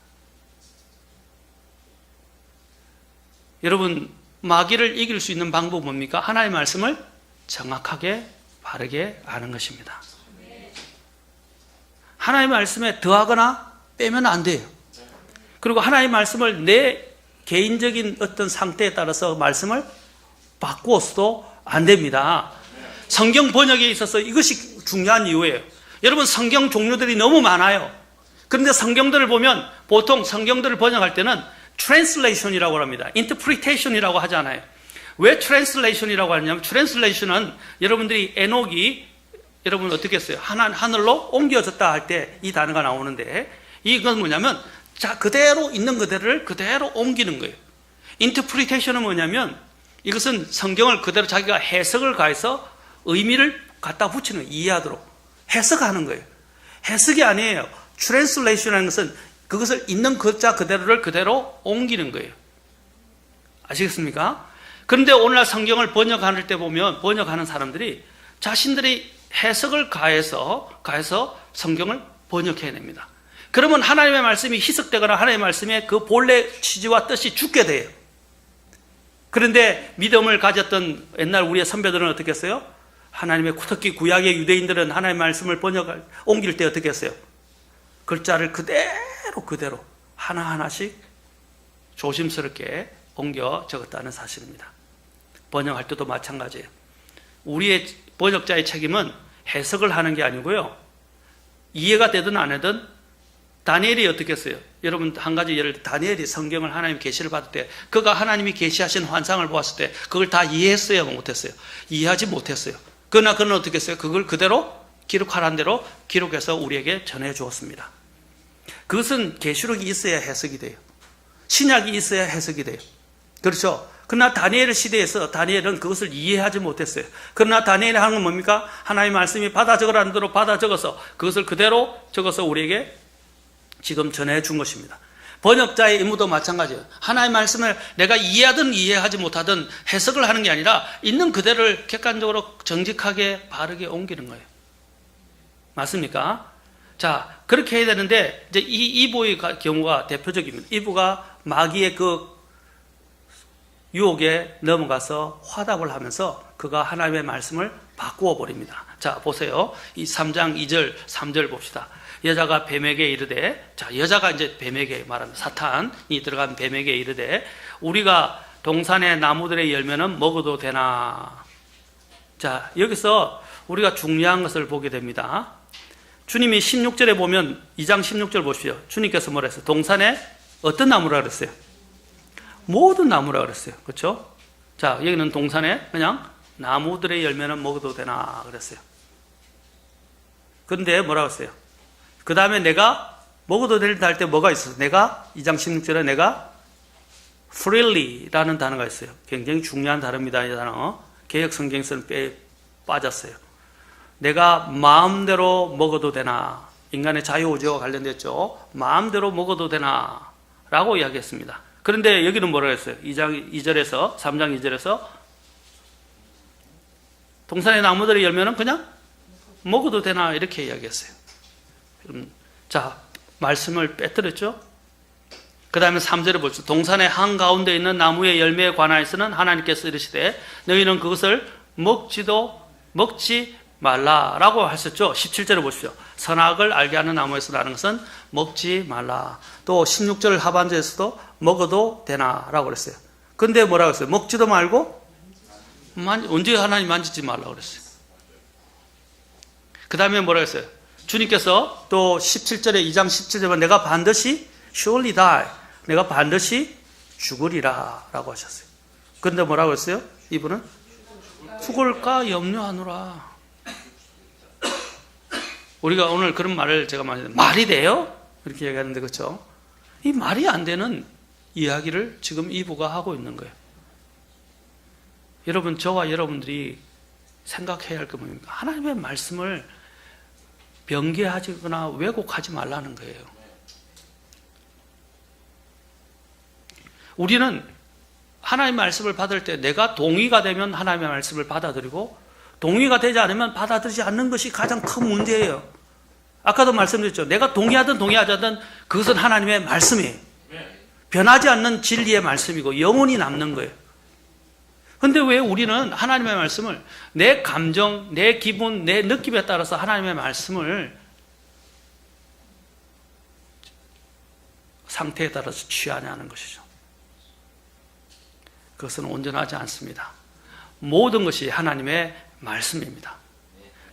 여러분, 마귀를 이길 수 있는 방법은 뭡니까? 하나님의 말씀을 정확하게 바르게 아는 것입니다. 하나님의 말씀에 더하거나 빼면 안 돼요. 그리고 하나님의 말씀을 내 개인적인 어떤 상태에 따라서 말씀을 바꾸어서도 안 됩니다. 성경 번역에 있어서 이것이 중요한 이유예요. 여러분, 성경 종류들이 너무 많아요. 그런데 성경들을 보면 보통 성경들을 번역할 때는 translation이라고 합니다. interpretation이라고 하잖아요. 왜 translation이라고 하냐면 translation은 여러분들이 에녹이 여러분 어떻게 했어요? 하늘로 옮겨졌다 할 때 이 단어가 나오는데 이건 뭐냐면 자 그대로 있는 그대로를 그대로 옮기는 거예요. interpretation은 뭐냐면 이것은 성경을 그대로 자기가 해석을 가해서 의미를 갖다 붙이는 거예요. 이해하도록 해석하는 거예요. 해석이 아니에요. translation이라는 것은 그것을 있는 글자 그대로를 그대로 옮기는 거예요. 아시겠습니까? 그런데 오늘날 성경을 번역할 때 보면 번역하는 사람들이 자신들이 해석을 가해서 성경을 번역해야 됩니다. 그러면 하나님의 말씀이 희석되거나 하나님의 말씀의 그 본래 취지와 뜻이 죽게 돼요. 그런데 믿음을 가졌던 옛날 우리의 선배들은 어떻게 했어요? 하나님의 특히 구약의 유대인들은 하나님의 말씀을 옮길 때 어떻게 했어요? 글자를 그대로 하나하나씩 조심스럽게 옮겨 적었다는 사실입니다. 번역할 때도 마찬가지예요. 우리의 번역자의 책임은 해석을 하는 게 아니고요. 이해가 되든 안 되든 다니엘이 어떻게 했어요? 여러분 한 가지 예를 들어 다니엘이 성경을 하나님 계시를 받을 때 그가 하나님이 계시하신 환상을 보았을 때 그걸 다 이해했어요? 못했어요? 이해하지 못했어요. 그러나 그는 어떻게 했어요? 그걸 그대로 기록하라는 대로 기록해서 우리에게 전해 주었습니다. 그것은 계시록이 있어야 해석이 돼요. 신약이 있어야 해석이 돼요. 그렇죠? 그러나 다니엘 시대에서 다니엘은 그것을 이해하지 못했어요. 그러나 다니엘이 하는 건 뭡니까? 하나님의 말씀이 받아 적으라는 대로 받아 적어서 그것을 그대로 적어서 우리에게 지금 전해 준 것입니다. 번역자의 임무도 마찬가지예요. 하나님의 말씀을 내가 이해하든 이해하지 못하든 해석을 하는 게 아니라 있는 그대로를 객관적으로 정직하게 바르게 옮기는 거예요. 맞습니까? 자, 그렇게 해야 되는데 이제 이 이브의 경우가 대표적입니다. 이브가 마귀의 그 유혹에 넘어가서 화답을 하면서 그가 하나님의 말씀을 바꾸어 버립니다. 자, 보세요. 이 3장 2절, 3절 봅시다. 여자가 뱀에게 이르되, 자, 여자가 이제 뱀에게 말합니다. 사탄이 들어간 뱀에게 이르되, 우리가 동산의 나무들의 열매는 먹어도 되나? 자, 여기서 우리가 중요한 것을 보게 됩니다. 주님이 16절에 보면 2장 16절 보십시오. 주님께서 뭐라 했어요? 동산에 어떤 나무라 그랬어요? 모든 나무라 그랬어요. 그렇죠? 자, 여기는 동산에 그냥 나무들의 열매는 먹어도 되나 그랬어요. 그런데 뭐라고 했어요? 그 다음에 내가 먹어도 된다 할 때 뭐가 있어요? 내가 2장 16절에 내가 freely라는 단어가 있어요. 굉장히 중요한 단어입니다. 이 단어. 개역 성경에서는 빠졌어요. 내가 마음대로 먹어도 되나? 인간의 자유의지와 관련됐죠. 마음대로 먹어도 되나? 라고 이야기했습니다. 그런데 여기는 뭐라고 했어요? 2장 2절에서 3장 2절에서 동산의 나무들의 열매는 그냥 먹어도 되나? 이렇게 이야기했어요. 자, 말씀을 빼뜨렸죠? 그 다음에 3절에 보시죠. 동산의 한가운데 있는 나무의 열매에 관하여서는 하나님께서 이르시되 너희는 그것을 먹지 말라라고 하셨죠. 17절에 보십시오. 선악을 알게 하는 나무에서 나는 것은 먹지 말라. 또 16절 하반절에서도 먹어도 되나라고 그랬어요. 근데 뭐라고 했어요? 먹지도 말고 언제 하나님 만지지 말라고 그랬어요. 그 다음에 뭐라고 했어요? 주님께서 또 17절에 2장 17절에 내가 반드시 surely die, 내가 반드시 죽으리라 라고 하셨어요. 그런데 뭐라고 했어요? 이분은 죽을까 염려하노라. 우리가 오늘 그런 말을 제가 말이 돼요? 이렇게 얘기하는데 그렇죠? 이 말이 안 되는 이야기를 지금 이부가 하고 있는 거예요. 여러분, 저와 여러분들이 생각해야 할 게 뭡니까? 하나님의 말씀을 변개하거나 왜곡하지 말라는 거예요. 우리는 하나님의 말씀을 받을 때 내가 동의가 되면 하나님의 말씀을 받아들이고 동의가 되지 않으면 받아들이지 않는 것이 가장 큰 문제예요. 아까도 말씀드렸죠. 내가 동의하든 동의하지 않든 그것은 하나님의 말씀이에요. 변하지 않는 진리의 말씀이고 영원히 남는 거예요. 그런데 왜 우리는 하나님의 말씀을 내 감정, 내 기분, 내 느낌에 따라서 하나님의 말씀을 상태에 따라서 취하냐는 것이죠. 그것은 온전하지 않습니다. 모든 것이 하나님의 말씀입니다.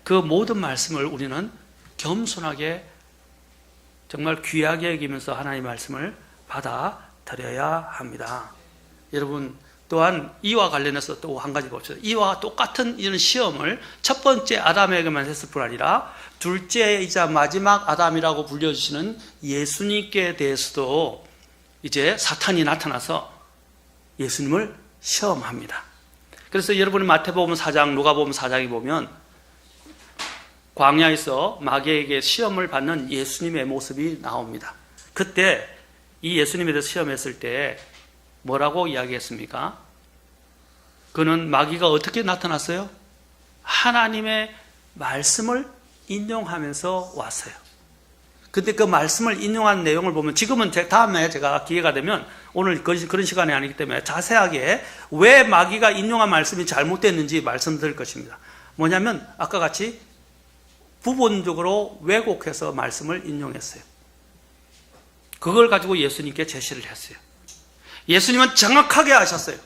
그 모든 말씀을 우리는 겸손하게 정말 귀하게 여기면서 하나님의 말씀을 받아들여야 합니다. 여러분, 또한 이와 관련해서 또 한 가지 봅시다. 이와 똑같은 이런 시험을 첫 번째 아담에게만 했을 뿐 아니라 둘째이자 마지막 아담이라고 불려주시는 예수님께 대해서도 이제 사탄이 나타나서 예수님을 시험합니다. 그래서 여러분이 마태복음 4장, 누가복음 4장에 보면 광야에서 마귀에게 시험을 받는 예수님의 모습이 나옵니다. 그때 이 예수님에 대해서 시험했을 때 뭐라고 이야기했습니까? 그는 마귀가 어떻게 나타났어요? 하나님의 말씀을 인용하면서 왔어요. 근데 그 말씀을 인용한 내용을 보면 지금은 다음에 제가 기회가 되면 오늘 그런 시간이 아니기 때문에 자세하게 왜 마귀가 인용한 말씀이 잘못됐는지 말씀드릴 것입니다. 뭐냐면 아까 같이 부분적으로 왜곡해서 말씀을 인용했어요. 그걸 가지고 예수님께 제시를 했어요. 예수님은 정확하게 아셨어요.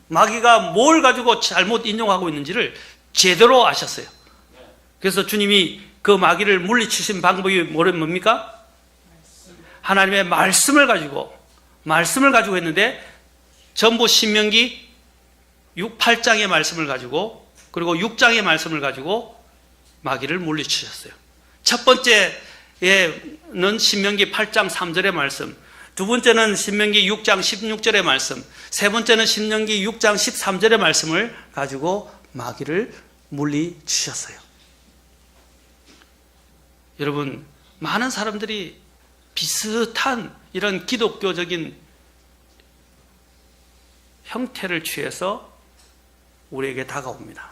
마귀가 뭘 가지고 잘못 인용하고 있는지를 제대로 아셨어요. 그래서 주님이 그 마귀를 물리치신 방법이 뭡니까? 하나님의 말씀을 가지고 했는데 전부 신명기 8장의 말씀을 가지고 그리고 6장의 말씀을 가지고 마귀를 물리치셨어요. 첫 번째는 신명기 8장 3절의 말씀, 두 번째는 신명기 6장 16절의 말씀, 세 번째는 신명기 6장 13절의 말씀을 가지고 마귀를 물리치셨어요. 여러분, 많은 사람들이 비슷한 이런 기독교적인 형태를 취해서 우리에게 다가옵니다.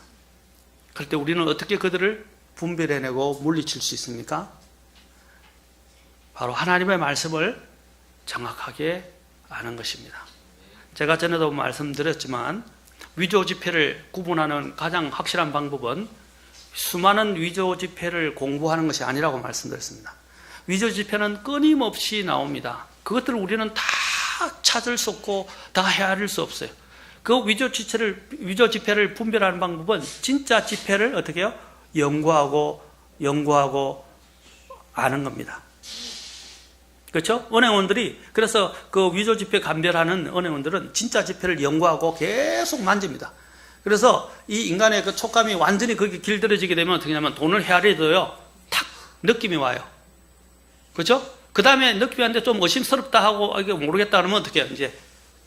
그럴 때 우리는 어떻게 그들을 분별해내고 물리칠 수 있습니까? 바로 하나님의 말씀을 정확하게 아는 것입니다. 제가 전에도 말씀드렸지만 위조 지폐를 구분하는 가장 확실한 방법은 수많은 위조 지폐를 공부하는 것이 아니라고 말씀드렸습니다. 위조 지폐는 끊임없이 나옵니다. 그것들을 우리는 다 찾을 수 없고 다 헤아릴 수 없어요. 그 위조 지폐를 분별하는 방법은 진짜 지폐를 어떻게 해요? 연구하고 아는 겁니다. 그렇죠? 은행원들이 그래서 그 위조 지폐 감별하는 은행원들은 진짜 지폐를 연구하고 계속 만집니다. 그래서 이 인간의 그 촉감이 완전히 거기 길들여지게 되면 어떻게 하냐면 돈을 헤아려도요, 탁 느낌이 와요. 그렇죠? 그 다음에 느낌이 왔는데 좀 의심스럽다 하고 이게 모르겠다 하면 어떻게 해요? 이제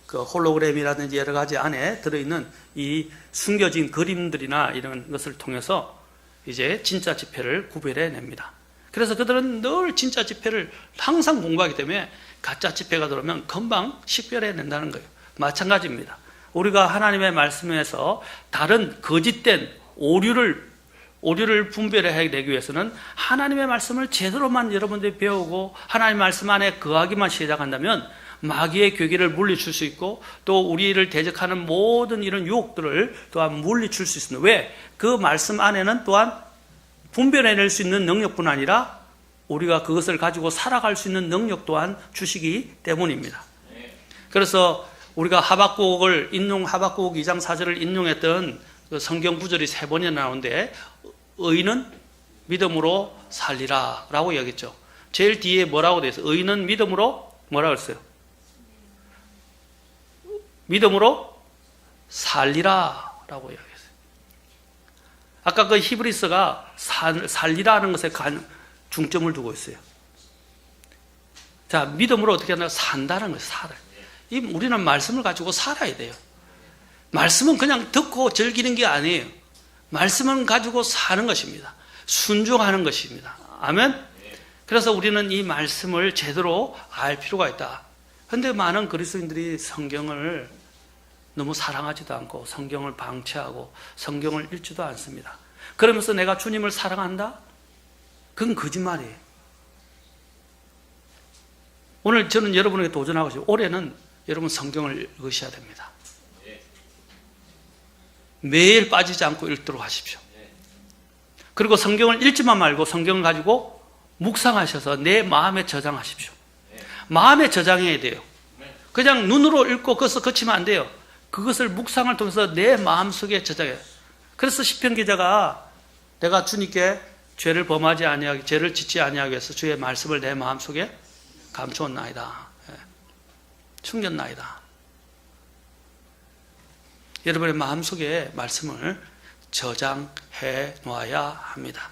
그 홀로그램이라든지 여러 가지 안에 들어있는 이 숨겨진 그림들이나 이런 것을 통해서 이제 진짜 지폐를 구별해 냅니다. 그래서 그들은 늘 진짜 지폐를 항상 공부하기 때문에 가짜 지폐가 들어오면 금방 식별해 낸다는 거예요. 마찬가지입니다. 우리가 하나님의 말씀에서 다른 거짓된 오류를 분별해내기 위해서는 하나님의 말씀을 제대로만 여러분들이 배우고 하나님의 말씀 안에 거하기만 시작한다면 마귀의 괴계를 물리칠 수 있고 또 우리를 대적하는 모든 이런 유혹들을 또한 물리칠 수 있습니다. 왜? 그 말씀 안에는 또한 분별해낼 수 있는 능력뿐 아니라 우리가 그것을 가지고 살아갈 수 있는 능력 또한 주시기 때문입니다. 그래서 우리가 하박국 2장 4절을 인용했던 그 성경 구절이 3번이나 나오는데 의인은 믿음으로 살리라 라고 이야기했죠. 제일 뒤에 뭐라고 되어 있어요? 의인은 믿음으로 뭐라고 했어요? 믿음으로 살리라 라고 이야기했어요. 아까 그 히브리서가 살리라는 것에 중점을 두고 있어요. 자, 믿음으로 어떻게 하나 산다는 거예요. 우리는 말씀을 가지고 살아야 돼요. 말씀은 그냥 듣고 즐기는 게 아니에요. 말씀은 가지고 사는 것입니다. 순종하는 것입니다. 아멘? 그래서 우리는 이 말씀을 제대로 알 필요가 있다. 그런데 많은 그리스도인들이 성경을 너무 사랑하지도 않고 성경을 방치하고 성경을 읽지도 않습니다. 그러면서 내가 주님을 사랑한다? 그건 거짓말이에요. 오늘 저는 여러분에게 도전하고 싶어요. 올해는 여러분 성경을 읽으셔야 됩니다. 매일 빠지지 않고 읽도록 하십시오. 그리고 성경을 읽지만 말고 성경을 가지고 묵상하셔서 내 마음에 저장하십시오. 마음에 저장해야 돼요. 그냥 눈으로 읽고 그것을 거치면 안 돼요. 그것을 묵상을 통해서 내 마음속에 저장해요. 그래서 시편 기자가 내가 주님께 죄를 범하지 아니하게, 죄를 짓지 아니하기 위해서 주의 말씀을 내 마음속에 감추었나이다. 숨겼나이다. 여러분의 마음속에 말씀을 저장해 놓아야 합니다.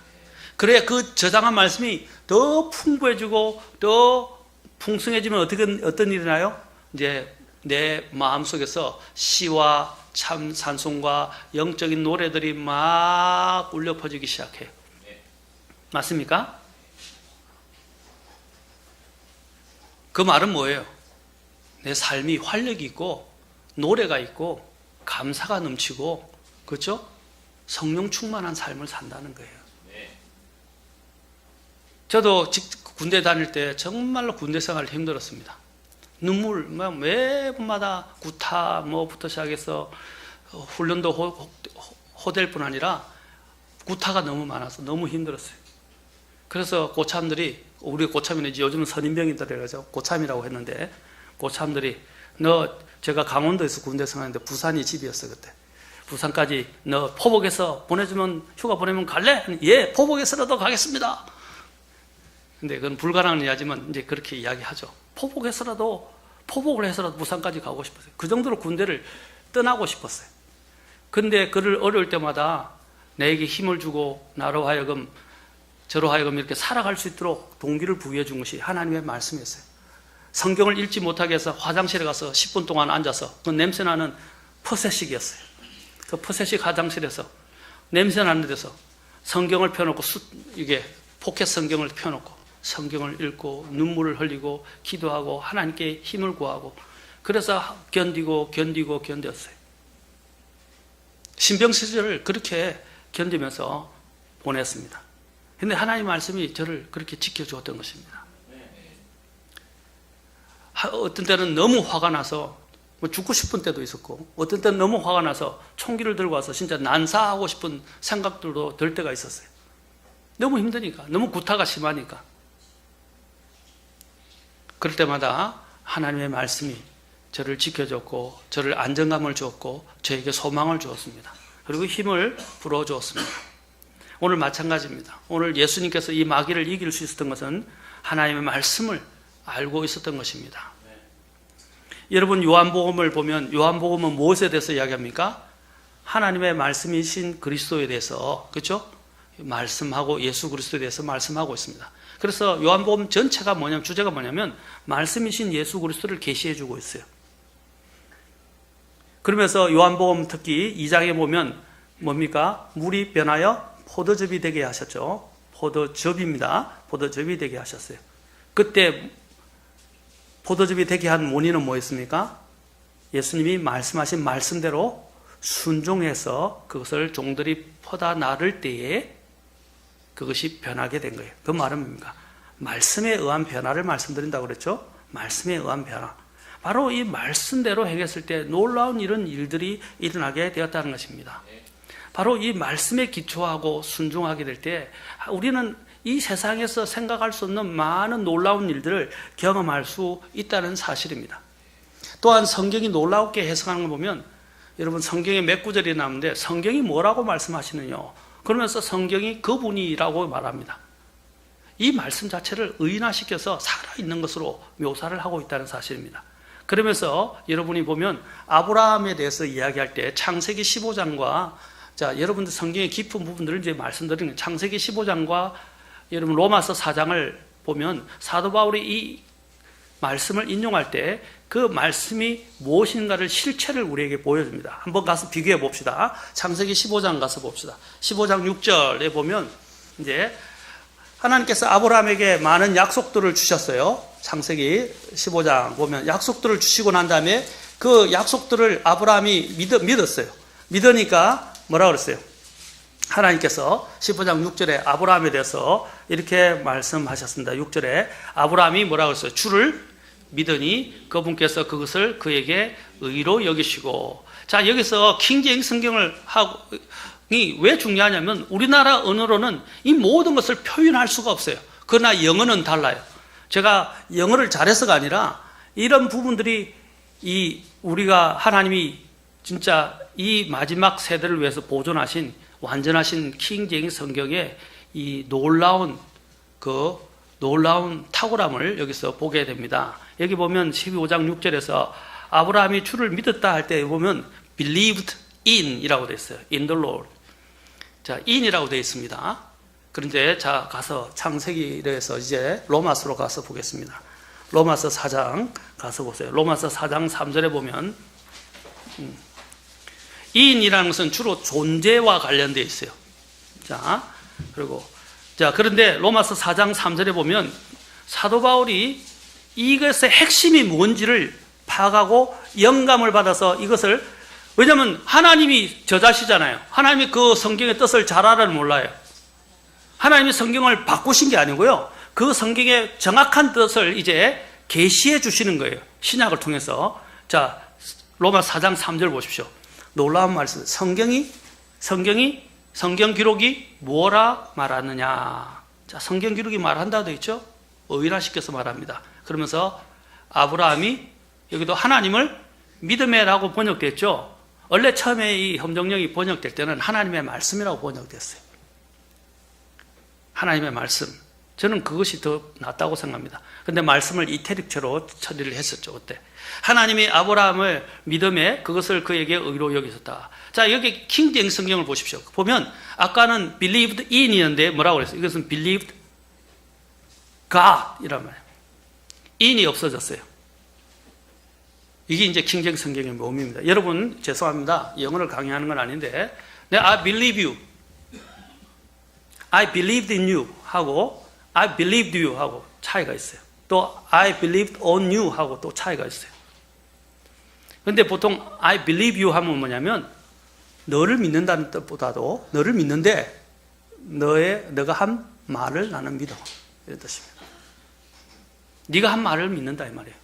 그래야 그 저장한 말씀이 더 풍부해지고 더 풍성해지면 어떤 일이 나요? 이제 내 마음속에서 시와 참 찬송과 영적인 노래들이 막 울려 퍼지기 시작해요. 맞습니까? 그 말은 뭐예요? 내 삶이 활력이 있고 노래가 있고 감사가 넘치고, 그렇죠? 성령 충만한 삶을 산다는 거예요. 저도 군대 다닐 때 정말로 군대 생활 힘들었습니다. 눈물, 매번마다 구타 뭐부터 시작해서 훈련도 호될 뿐 아니라 구타가 너무 많아서 너무 힘들었어요. 그래서 고참들이, 우리 고참이는 요즘은 선임병이다 그래서 고참이라고 했는데, 고참들이 제가 강원도에서 군대 생활했는데 부산이 집이었어요 그때. 부산까지 너 포복에서 보내주면, 휴가 보내면 갈래? 예, 포복에서라도 가겠습니다. 근데 그건 불가능한 이야기지만 이제 그렇게 이야기하죠. 포복을 해서라도 부산까지 가고 싶었어요. 그 정도로 군대를 떠나고 싶었어요. 근데 그를 어려울 때마다 내게 힘을 주고 저로 하여금 이렇게 살아갈 수 있도록 동기를 부여해 준 것이 하나님의 말씀이었어요. 성경을 읽지 못하게 해서 화장실에 가서 10분 동안 앉아서 그 냄새나는 퍼세식이었어요. 그 퍼세식 화장실에서 냄새나는 데서 성경을 펴놓고 이게 포켓 성경을 펴놓고 성경을 읽고 눈물을 흘리고 기도하고 하나님께 힘을 구하고, 그래서 견뎠어요. 신병 시절을 그렇게 견디면서 보냈습니다. 그런데 하나님 말씀이 저를 그렇게 지켜주었던 것입니다. 어떤 때는 너무 화가 나서 죽고 싶은 때도 있었고, 어떤 때는 너무 화가 나서 총기를 들고 와서 진짜 난사하고 싶은 생각들도 들 때가 있었어요. 너무 힘드니까, 너무 구타가 심하니까. 그럴 때마다 하나님의 말씀이 저를 지켜줬고, 저를 안정감을 주었고, 저에게 소망을 주었습니다. 그리고 힘을 불어주었습니다. 오늘 마찬가지입니다. 오늘 예수님께서 이 마귀를 이길 수 있었던 것은 하나님의 말씀을 알고 있었던 것입니다. 여러분, 요한복음을 보면 요한복음은 무엇에 대해서 이야기합니까? 하나님의 말씀이신 그리스도에 대해서, 그렇죠? 말씀하고 예수 그리스도에 대해서 말씀하고 있습니다. 그래서 요한복음 전체가 주제가 뭐냐면 말씀이신 예수 그리스도를 계시해 주고 있어요. 그러면서 요한복음 특히 2장에 보면 뭡니까? 물이 변하여 포도즙이 되게 하셨죠. 포도즙입니다. 포도즙이 되게 하셨어요. 그때 포도즙이 되게 한 원인은 뭐였습니까? 예수님이 말씀하신 말씀대로 순종해서 그것을 종들이 퍼다 나를 때에 그것이 변하게 된 거예요. 그 말은 뭡니까? 말씀에 의한 변화를 말씀드린다고 그랬죠? 말씀에 의한 변화. 바로 이 말씀대로 행했을 때 놀라운 이런 일들이 일어나게 되었다는 것입니다. 바로 이 말씀에 기초하고 순종하게 될 때 우리는 이 세상에서 생각할 수 없는 많은 놀라운 일들을 경험할 수 있다는 사실입니다. 또한 성경이 놀랍게 해석하는 걸 보면, 여러분 성경에 몇 구절이 나오는데 성경이 뭐라고 말씀하시느냐, 그러면서 성경이 그분이라고 말합니다. 이 말씀 자체를 의인화시켜서 살아있는 것으로 묘사를 하고 있다는 사실입니다. 그러면서 여러분이 보면 아브라함에 대해서 이야기할 때 창세기 15장과, 자, 여러분들 성경의 깊은 부분들을 이제 말씀드리는 창세기 15장과 여러분 로마서 4장을 보면 사도 바울이 이 말씀을 인용할 때 그 말씀이 무엇인가를 실체를 우리에게 보여줍니다. 한번 가서 비교해 봅시다. 창세기 15장 가서 봅시다. 15장 6절에 보면 이제 하나님께서 아브라함에게 많은 약속들을 주셨어요. 창세기 15장 보면 약속들을 주시고 난 다음에 그 약속들을 아브라함이 믿었어요. 믿으니까 뭐라고 그랬어요? 하나님께서 15장 6절에 아브라함에 대해서 이렇게 말씀하셨습니다. 6절에 아브라함이 뭐라고 했어요? 주를 믿으니 그분께서 그것을 그에게 의로 여기시고. 자, 여기서 킹제임스 성경을 왜 중요하냐면 우리나라 언어로는 이 모든 것을 표현할 수가 없어요. 그러나 영어는 달라요. 제가 영어를 잘해서가 아니라 이런 부분들이 우리가 하나님이 진짜 이 마지막 세대를 위해서 보존하신 완전하신 킹제임스 성경의 이 놀라운 탁월함을 여기서 보게 됩니다. 여기 보면 12장 6절에서 아브라함이 주를 믿었다 할 때 보면 believed in 이라고 되어 있어요. in the Lord. 자, in이라고 되어 있습니다. 그런데 자, 가서 창세기에서 이제 로마서로 가서 보겠습니다. 로마서 4장 가서 보세요. 로마서 4장 3절에 보면 in이라는 것은 주로 존재와 관련되어 있어요. 자, 그런데 로마서 4장 3절에 보면 사도 바울이 이것의 핵심이 뭔지를 파악하고 영감을 받아서 이것을, 왜냐하면 하나님이 저자시잖아요. 하나님이 그 성경의 뜻을 잘 알아는 몰라요. 하나님이 성경을 바꾸신 게 아니고요. 그 성경의 정확한 뜻을 이제 계시해 주시는 거예요. 신약을 통해서. 자, 로마 4장 3절 보십시오. 놀라운 말씀. 성경 기록이 뭐라 말하느냐. 자, 성경 기록이 말한다 되어 있죠? 의인하시께서 말합니다. 그러면서 아브라함이 여기도 하나님을 믿음에라고 번역됐죠? 원래 처음에 이 함정령이 번역될 때는 하나님의 말씀이라고 번역됐어요. 하나님의 말씀. 저는 그것이 더 낫다고 생각합니다. 근데 말씀을 이태릭체로 처리를 했었죠, 그때. 하나님이 아브라함을 믿음에 그것을 그에게 의로 여기셨다. 자, 여기 킹제임스 성경을 보십시오. 보면 아까는 believed in이었는데 뭐라고 그랬어요? 이것은 believed God 이란 말이에요. in이 없어졌어요. 이게 이제 킹제임스 성경의 모음입니다. 여러분, 죄송합니다. 영어를 강의하는 건 아닌데, I believe you, I believed in you 하고 I believed you 하고 차이가 있어요. 또 I believed on you 하고 또 차이가 있어요. 근데 보통 I believe you 하면 뭐냐면 너를 믿는다는 뜻보다도 너를 믿는데 너가 한 말을 나는 믿어, 이런 뜻입니다. 네가 한 말을 믿는다 이 말이에요.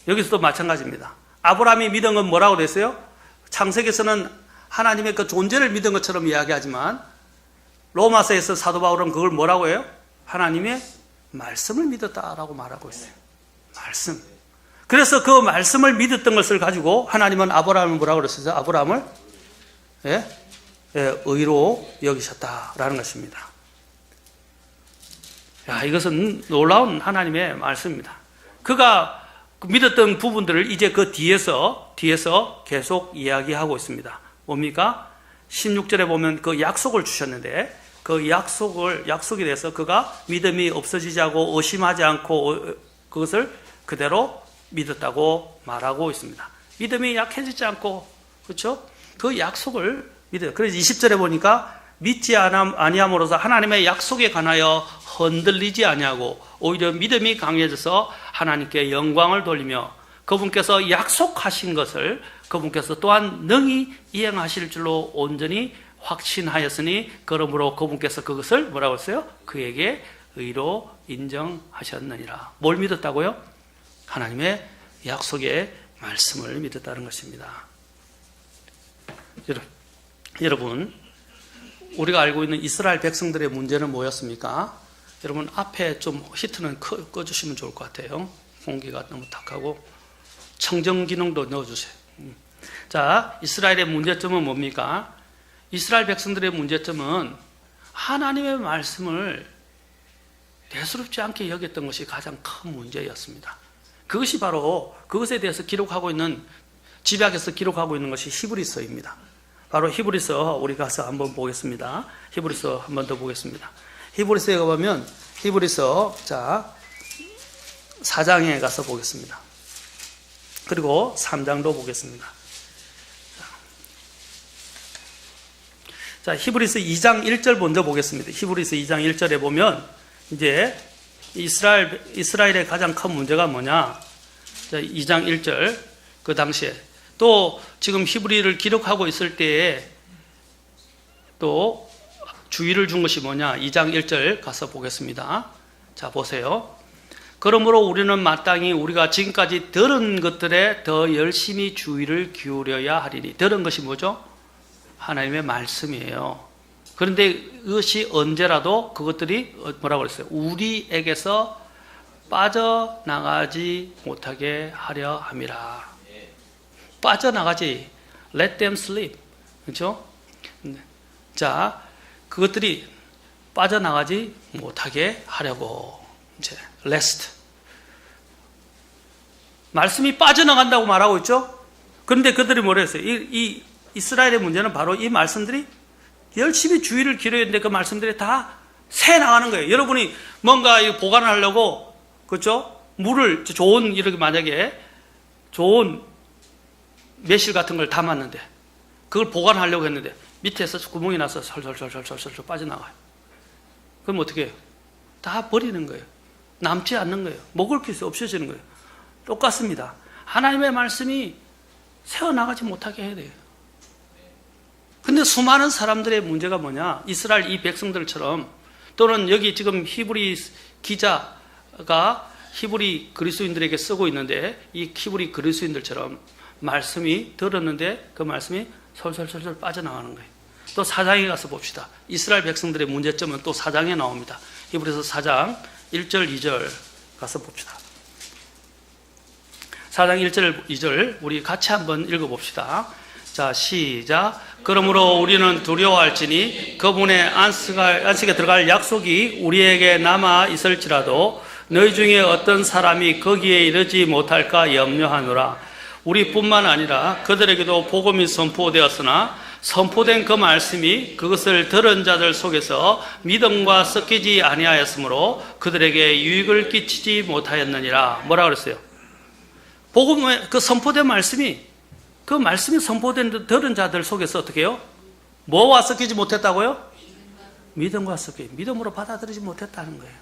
여기서도 마찬가지입니다. 아브라함이 믿은 건 뭐라고 그랬어요? 창세기에서는 하나님의 그 존재를 믿은 것처럼 이야기하지만 로마서에서 사도 바울은 그걸 뭐라고 해요? 하나님의 말씀을 믿었다라고 말하고 있어요. 말씀. 그래서 그 말씀을 믿었던 것을 가지고 하나님은 아브라함을 뭐라고 그랬어요? 아브라함을 의로 여기셨다라는 것입니다. 야, 이것은 놀라운 하나님의 말씀입니다. 그가 믿었던 부분들을 이제 그 뒤에서 계속 이야기하고 있습니다. 뭡니까? 16절에 보면 그 약속을 주셨는데 그 약속에 대해서 그가 믿음이 없어지지 않고 의심하지 않고 그것을 그대로 믿었다고 말하고 있습니다. 믿음이 약해지지 않고, 그렇죠? 그 약속을 믿어요. 그래서 20절에 보니까 믿지 아니함으로써 하나님의 약속에 관하여 흔들리지 아니하고 오히려 믿음이 강해져서 하나님께 영광을 돌리며 그분께서 약속하신 것을 그분께서 또한 능히 이행하실 줄로 온전히 확신하였으니 그러므로 그분께서 그것을 뭐라고 했어요? 그에게 의로 인정하셨느니라. 뭘 믿었다고요? 하나님의 약속의 말씀을 믿었다는 것입니다. 여러분, 우리가 알고 있는 이스라엘 백성들의 문제는 뭐였습니까? 여러분, 앞에 좀 히트는 꺼주시면 좋을 것 같아요. 공기가 너무 탁하고 청정 기능도 넣어주세요. 자, 이스라엘의 문제점은 뭡니까? 이스라엘 백성들의 문제점은 하나님의 말씀을 대수롭지 않게 여겼던 것이 가장 큰 문제였습니다. 그것이 바로 그것에 대해서 기록하고 있는, 집약해서 기록하고 있는 것이 히브리서입니다. 바로 히브리서 우리 가서 한번 보겠습니다. 히브리서 한 번 더 보겠습니다. 히브리서에 가보면 히브리서 4장에 가서 보겠습니다. 그리고 3장도 보겠습니다. 자, 히브리서 2장 1절 먼저 보겠습니다. 히브리서 2장 1절에 보면 이제 이스라엘의 가장 큰 문제가 뭐냐? 자, 2장 1절 그 당시에 또 지금 히브리를 기록하고 있을 때에 또 주의를 준 것이 뭐냐? 2장 1절 가서 보겠습니다. 자, 보세요. 그러므로 우리는 마땅히 우리가 지금까지 들은 것들에 더 열심히 주의를 기울여야 하리니. 들은 것이 뭐죠? 하나님의 말씀이에요. 그런데 그것이 언제라도 그것들이 뭐라고 그랬어요? 우리에게서 빠져나가지 못하게 하려 함이라. 빠져나가지. Let them sleep. 그렇죠? 자, 그것들이 빠져나가지 못하게 하려고. 이제 rest. 말씀이 빠져나간다고 말하고 있죠? 그런데 그들이 뭐라 했어요? 이 이스라엘의 문제는 바로 이 말씀들이 열심히 주의를 기울여야 되는데 그 말씀들이 다 새 나가는 거예요. 여러분이 뭔가 보관을 하려고, 그렇죠? 물을 좋은, 이렇게 만약에 좋은 매실 같은 걸 담았는데 그걸 보관하려고 했는데 밑에서 구멍이 나서 설설설설설설 빠져나가요. 그럼 어떻게 해요? 다 버리는 거예요. 남지 않는 거예요. 먹을 게 없어지는 거예요. 똑같습니다. 하나님의 말씀이 새어나가지 못하게 해야 돼요. 근데 수많은 사람들의 문제가 뭐냐? 이스라엘 이 백성들처럼, 또는 여기 지금 히브리 기자가 히브리 그리스도인들에게 쓰고 있는데, 이 히브리 그리스도인들처럼 말씀이 들었는데 그 말씀이 솔솔솔솔 빠져나가는 거예요. 또 4장에 가서 봅시다. 이스라엘 백성들의 문제점은 또 4장에 나옵니다. 히브리서 4장 1절 2절 가서 봅시다. 4장 1절 2절 우리 같이 한번 읽어봅시다. 자, 시작. 그러므로 우리는 두려워할지니 그분의 안식에 들어갈 약속이 우리에게 남아 있을지라도 너희 중에 어떤 사람이 거기에 이르지 못할까 염려하노라. 우리뿐만 아니라 그들에게도 복음이 선포되었으나 선포된 그 말씀이 그것을 들은 자들 속에서 믿음과 섞이지 아니하였으므로 그들에게 유익을 끼치지 못하였느니라. 뭐라 그랬어요? 복음의 그 선포된 말씀이, 그 말씀이 선포된 들은 자들 속에서 어떻게 해요? 뭐와 섞이지 못했다고요? 믿음과 믿음으로 받아들이지 못했다는 거예요.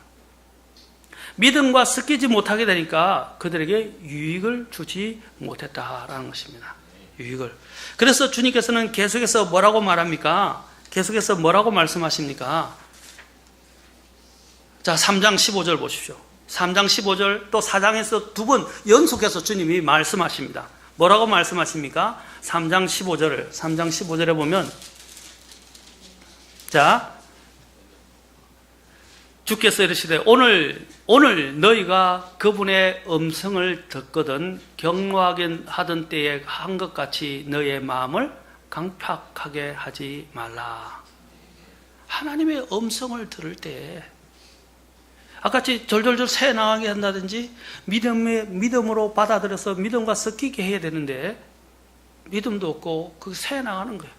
믿음과 섞이지 못하게 되니까 그들에게 유익을 주지 못했다라는 것입니다. 유익을. 그래서 주님께서는 계속해서 뭐라고 말합니까? 계속해서 뭐라고 말씀하십니까? 자, 3장 15절 보십시오. 3장 15절, 또 4장에서 두 번 연속해서 주님이 말씀하십니다. 뭐라고 말씀하십니까? 3장 15절에 보면, 자, 주께서 이르시되 오늘 너희가 그분의 음성을 듣거든 경노하게 하던 때에 한 것 같이 너희의 마음을 강팍하게 하지 말라. 하나님의 음성을 들을 때 아까같이 졸졸졸 새나가게 한다든지 믿음으로 받아들여서 믿음과 섞이게 해야 되는데 믿음도 없고 그 새나가는 거예요.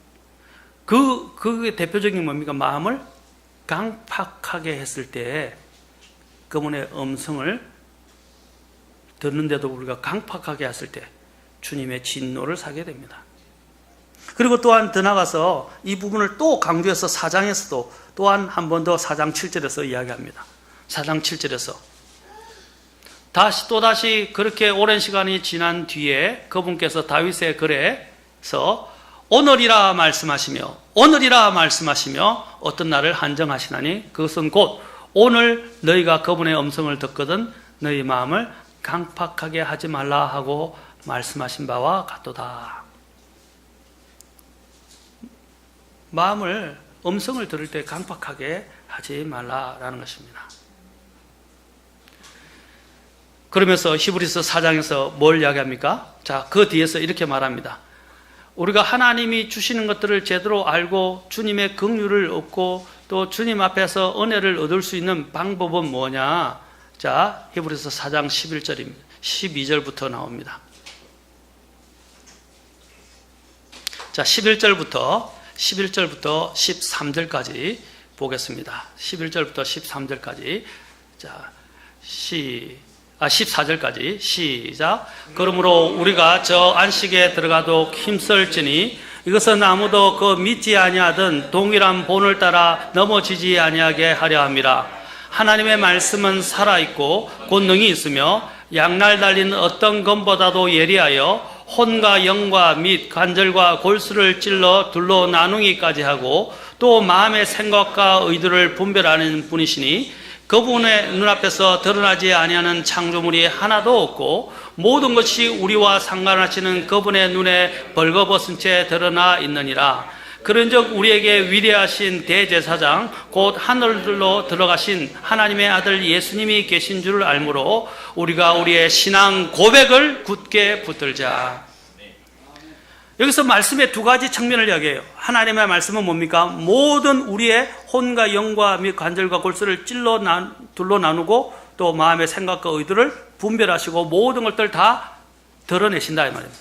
그게 대표적인 뭡니까? 마음을 강팍하게 했을 때 그분의 음성을 듣는데도 우리가 강팍하게 했을 때 주님의 진노를 사게 됩니다. 그리고 또한 더 나가서 이 부분을 또 강조해서 4장에서도 또한 한 번 더 4장 7절에서 이야기합니다. 4장 7절에서 또다시 그렇게 오랜 시간이 지난 뒤에 그분께서 다윗의 글에서 오늘이라 말씀하시며 어떤 날을 한정하시나니 그것은 곧 오늘 너희가 그분의 음성을 듣거든 너희 마음을 강팍하게 하지 말라 하고 말씀하신 바와 같도다. 음성을 들을 때 강팍하게 하지 말라라는 것입니다. 그러면서 히브리서 4장에서 뭘 이야기합니까? 자, 그 뒤에서 이렇게 말합니다. 우리가 하나님이 주시는 것들을 제대로 알고 주님의 긍휼을 얻고 또 주님 앞에서 은혜를 얻을 수 있는 방법은 뭐냐? 자, 히브리서 4장 11절입니다. 12절부터 나옵니다. 자, 11절부터 13절까지 보겠습니다. 11절부터 13절까지. 자, 14절까지 시작. 그러므로 우리가 저 안식에 들어가도록 힘쓸지니 이것은 아무도 그 믿지 아니하던 동일한 본을 따라 넘어지지 아니하게 하려 함이라. 하나님의 말씀은 살아있고 권능이 있으며 양날 달린 어떤 검보다도 예리하여 혼과 영과 및 관절과 골수를 찔러 둘로 나누기까지 하고 또 마음의 생각과 의도를 분별하는 분이시니 그분의 눈앞에서 드러나지 아니하는 창조물이 하나도 없고 모든 것이 우리와 상관하시는 그분의 눈에 벌거벗은 채 드러나 있느니라. 그런즉 우리에게 위대하신 대제사장 곧 하늘로 들어가신 하나님의 아들 예수님이 계신 줄 알므로 우리가 우리의 신앙 고백을 굳게 붙들자. 여기서 말씀의 두 가지 측면을 이야기해요. 하나님의 말씀은 뭡니까? 모든 우리의 혼과 영과 및 관절과 골수를 둘로 나누고 또 마음의 생각과 의도를 분별하시고 모든 것들 다 드러내신다 이 말입니다.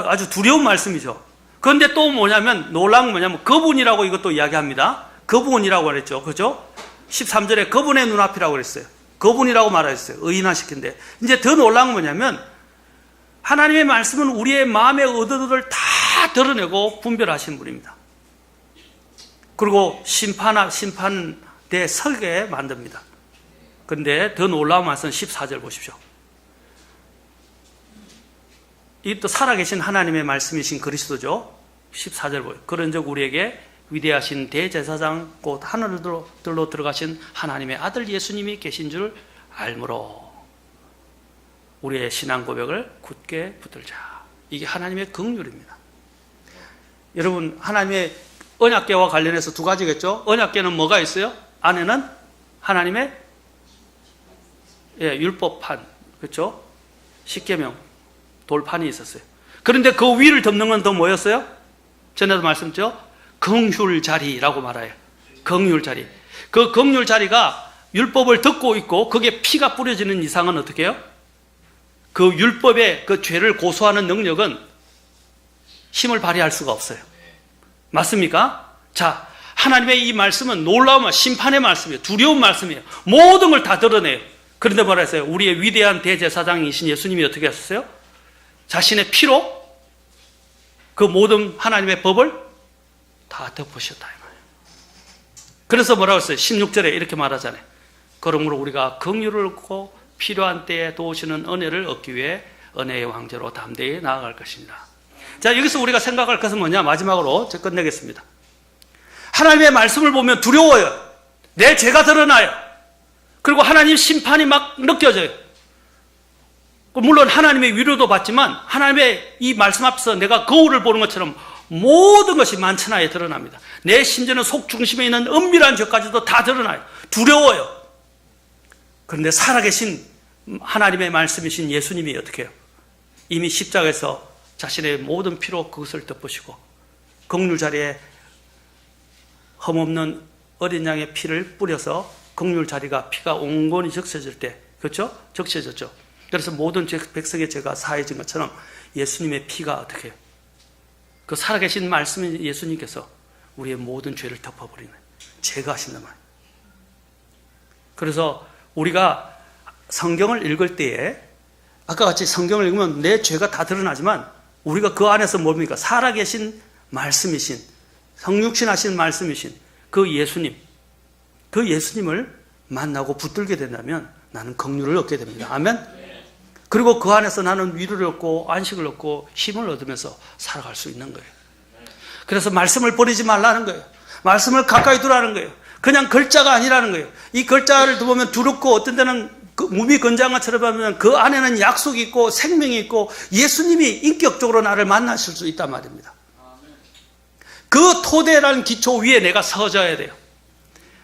아주 두려운 말씀이죠. 그런데 또 뭐냐면 놀라운 건 뭐냐면 그분이라고 이것도 이야기합니다. 그분이라고 그랬죠. 그죠? 13절에 그분의 눈앞이라고 그랬어요. 그분이라고 말했어요. 의인화시킨데. 이제 더 놀라운 건 뭐냐면 하나님의 말씀은 우리의 마음의 의도들을 다 드러내고 분별하신 분입니다. 그리고 심판대에 서게 만듭니다. 그런데 더 놀라운 말씀은 14절 보십시오. 이 또 살아계신 하나님의 말씀이신 그리스도죠. 14절 보여요. 그런즉 우리에게 위대하신 대제사장 곧 하늘로 들어가신 하나님의 아들 예수님이 계신 줄 알므로 우리의 신앙 고백을 굳게 붙들자. 이게 하나님의 긍휼입니다. 여러분, 하나님의 언약궤와 관련해서 두 가지겠죠. 언약궤는 뭐가 있어요? 안에는 하나님의 율법판, 그렇죠? 십계명 돌판이 있었어요. 그런데 그 위를 덮는 건 더 뭐였어요? 전에도 말씀드렸죠? 긍휼자리라고 말해요. 긍휼자리. 그 긍휼자리가 율법을 덮고 있고 거기에 피가 뿌려지는 이상은 어떻게 해요? 그 율법의 그 죄를 고소하는 능력은 힘을 발휘할 수가 없어요. 맞습니까? 자, 하나님의 이 말씀은 놀라운 심판의 말씀이에요. 두려운 말씀이에요. 모든 걸 다 드러내요. 그런데 뭐라 했어요? 우리의 위대한 대제사장이신 예수님이 어떻게 하셨어요? 자신의 피로 그 모든 하나님의 법을 다 덮으셨다. 그래서 뭐라고 했어요? 16절에 이렇게 말하잖아요. 그러므로 우리가 긍휼을 얻고 필요한 때에 도우시는 은혜를 얻기 위해 은혜의 왕좌로 담대히 나아갈 것입니다. 자, 여기서 우리가 생각할 것은 뭐냐? 마지막으로 제가 끝내겠습니다. 하나님의 말씀을 보면 두려워요. 내 죄가 드러나요. 그리고 하나님 심판이 막 느껴져요. 물론 하나님의 위로도 받지만 하나님의 이 말씀 앞에서 내가 거울을 보는 것처럼 모든 것이 만천하에 드러납니다. 내 심지어는 속중심에 있는 은밀한 죄까지도 다 드러나요. 두려워요. 그런데 살아계신 하나님의 말씀이신 예수님이 어떻게 해요? 이미 십자가에서 자신의 모든 피로 그것을 덮으시고 긍휼자리에 흠없는 어린 양의 피를 뿌려서 긍휼자리가 피가 온건히 적셔질 때, 그렇죠? 적셔졌죠. 그래서 모든 백성의 죄가 사해진 것처럼 예수님의 피가 어떻게 해요? 그 살아계신 말씀인 예수님께서 우리의 모든 죄를 덮어버리는 죄가 하신단 말이에요. 그래서 우리가 성경을 읽을 때에 아까 같이 성경을 읽으면 내 죄가 다 드러나지만 우리가 그 안에서 뭡니까? 살아계신 말씀이신 성육신하신 말씀이신 그 예수님을 만나고 붙들게 된다면 나는 긍휼을 얻게 됩니다. 아멘? 그리고 그 안에서 나는 위로를 얻고 안식을 얻고 힘을 얻으면서 살아갈 수 있는 거예요. 그래서 말씀을 버리지 말라는 거예요. 말씀을 가까이 두라는 거예요. 그냥 글자가 아니라는 거예요. 이 글자를 보면 두렵고 어떤 때는 무비건장한 것처럼 하면 그 안에는 약속이 있고 생명이 있고 예수님이 인격적으로 나를 만나실 수 있단 말입니다. 그 토대라는 기초 위에 내가 서져야 돼요.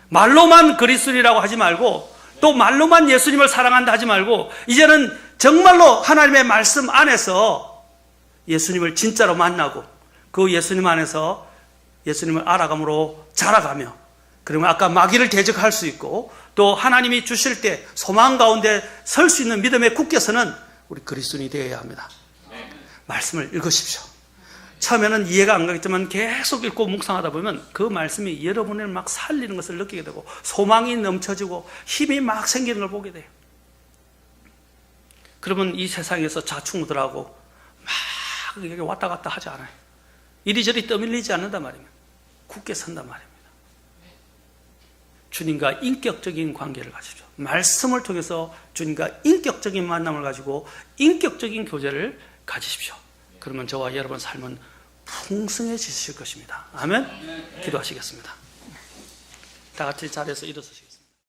말로만 그리스도라고 하지 말고 또 말로만 예수님을 사랑한다 하지 말고 이제는 정말로 하나님의 말씀 안에서 예수님을 진짜로 만나고 그 예수님 안에서 예수님을 알아감으로 자라가며 그러면 아까 마귀를 대적할 수 있고 또 하나님이 주실 때 소망 가운데 설 수 있는 믿음에 굳게 서는 우리 그리스도인이 되어야 합니다. 말씀을 읽으십시오. 처음에는 이해가 안 가겠지만 계속 읽고 묵상하다 보면 그 말씀이 여러분을 막 살리는 것을 느끼게 되고 소망이 넘쳐지고 힘이 막 생기는 걸 보게 돼요. 그러면 이 세상에서 자충우들하고 막 여기 왔다 갔다 하지 않아요. 이리저리 떠밀리지 않는단 말입니다. 굳게 선단 말입니다. 주님과 인격적인 관계를 가지십시오. 말씀을 통해서 주님과 인격적인 만남을 가지고 인격적인 교제를 가지십시오. 그러면 저와 여러분 삶은 풍성해지실 것입니다. 아멘? 기도하시겠습니다. 다 같이 자리에서 일어서시겠습니다.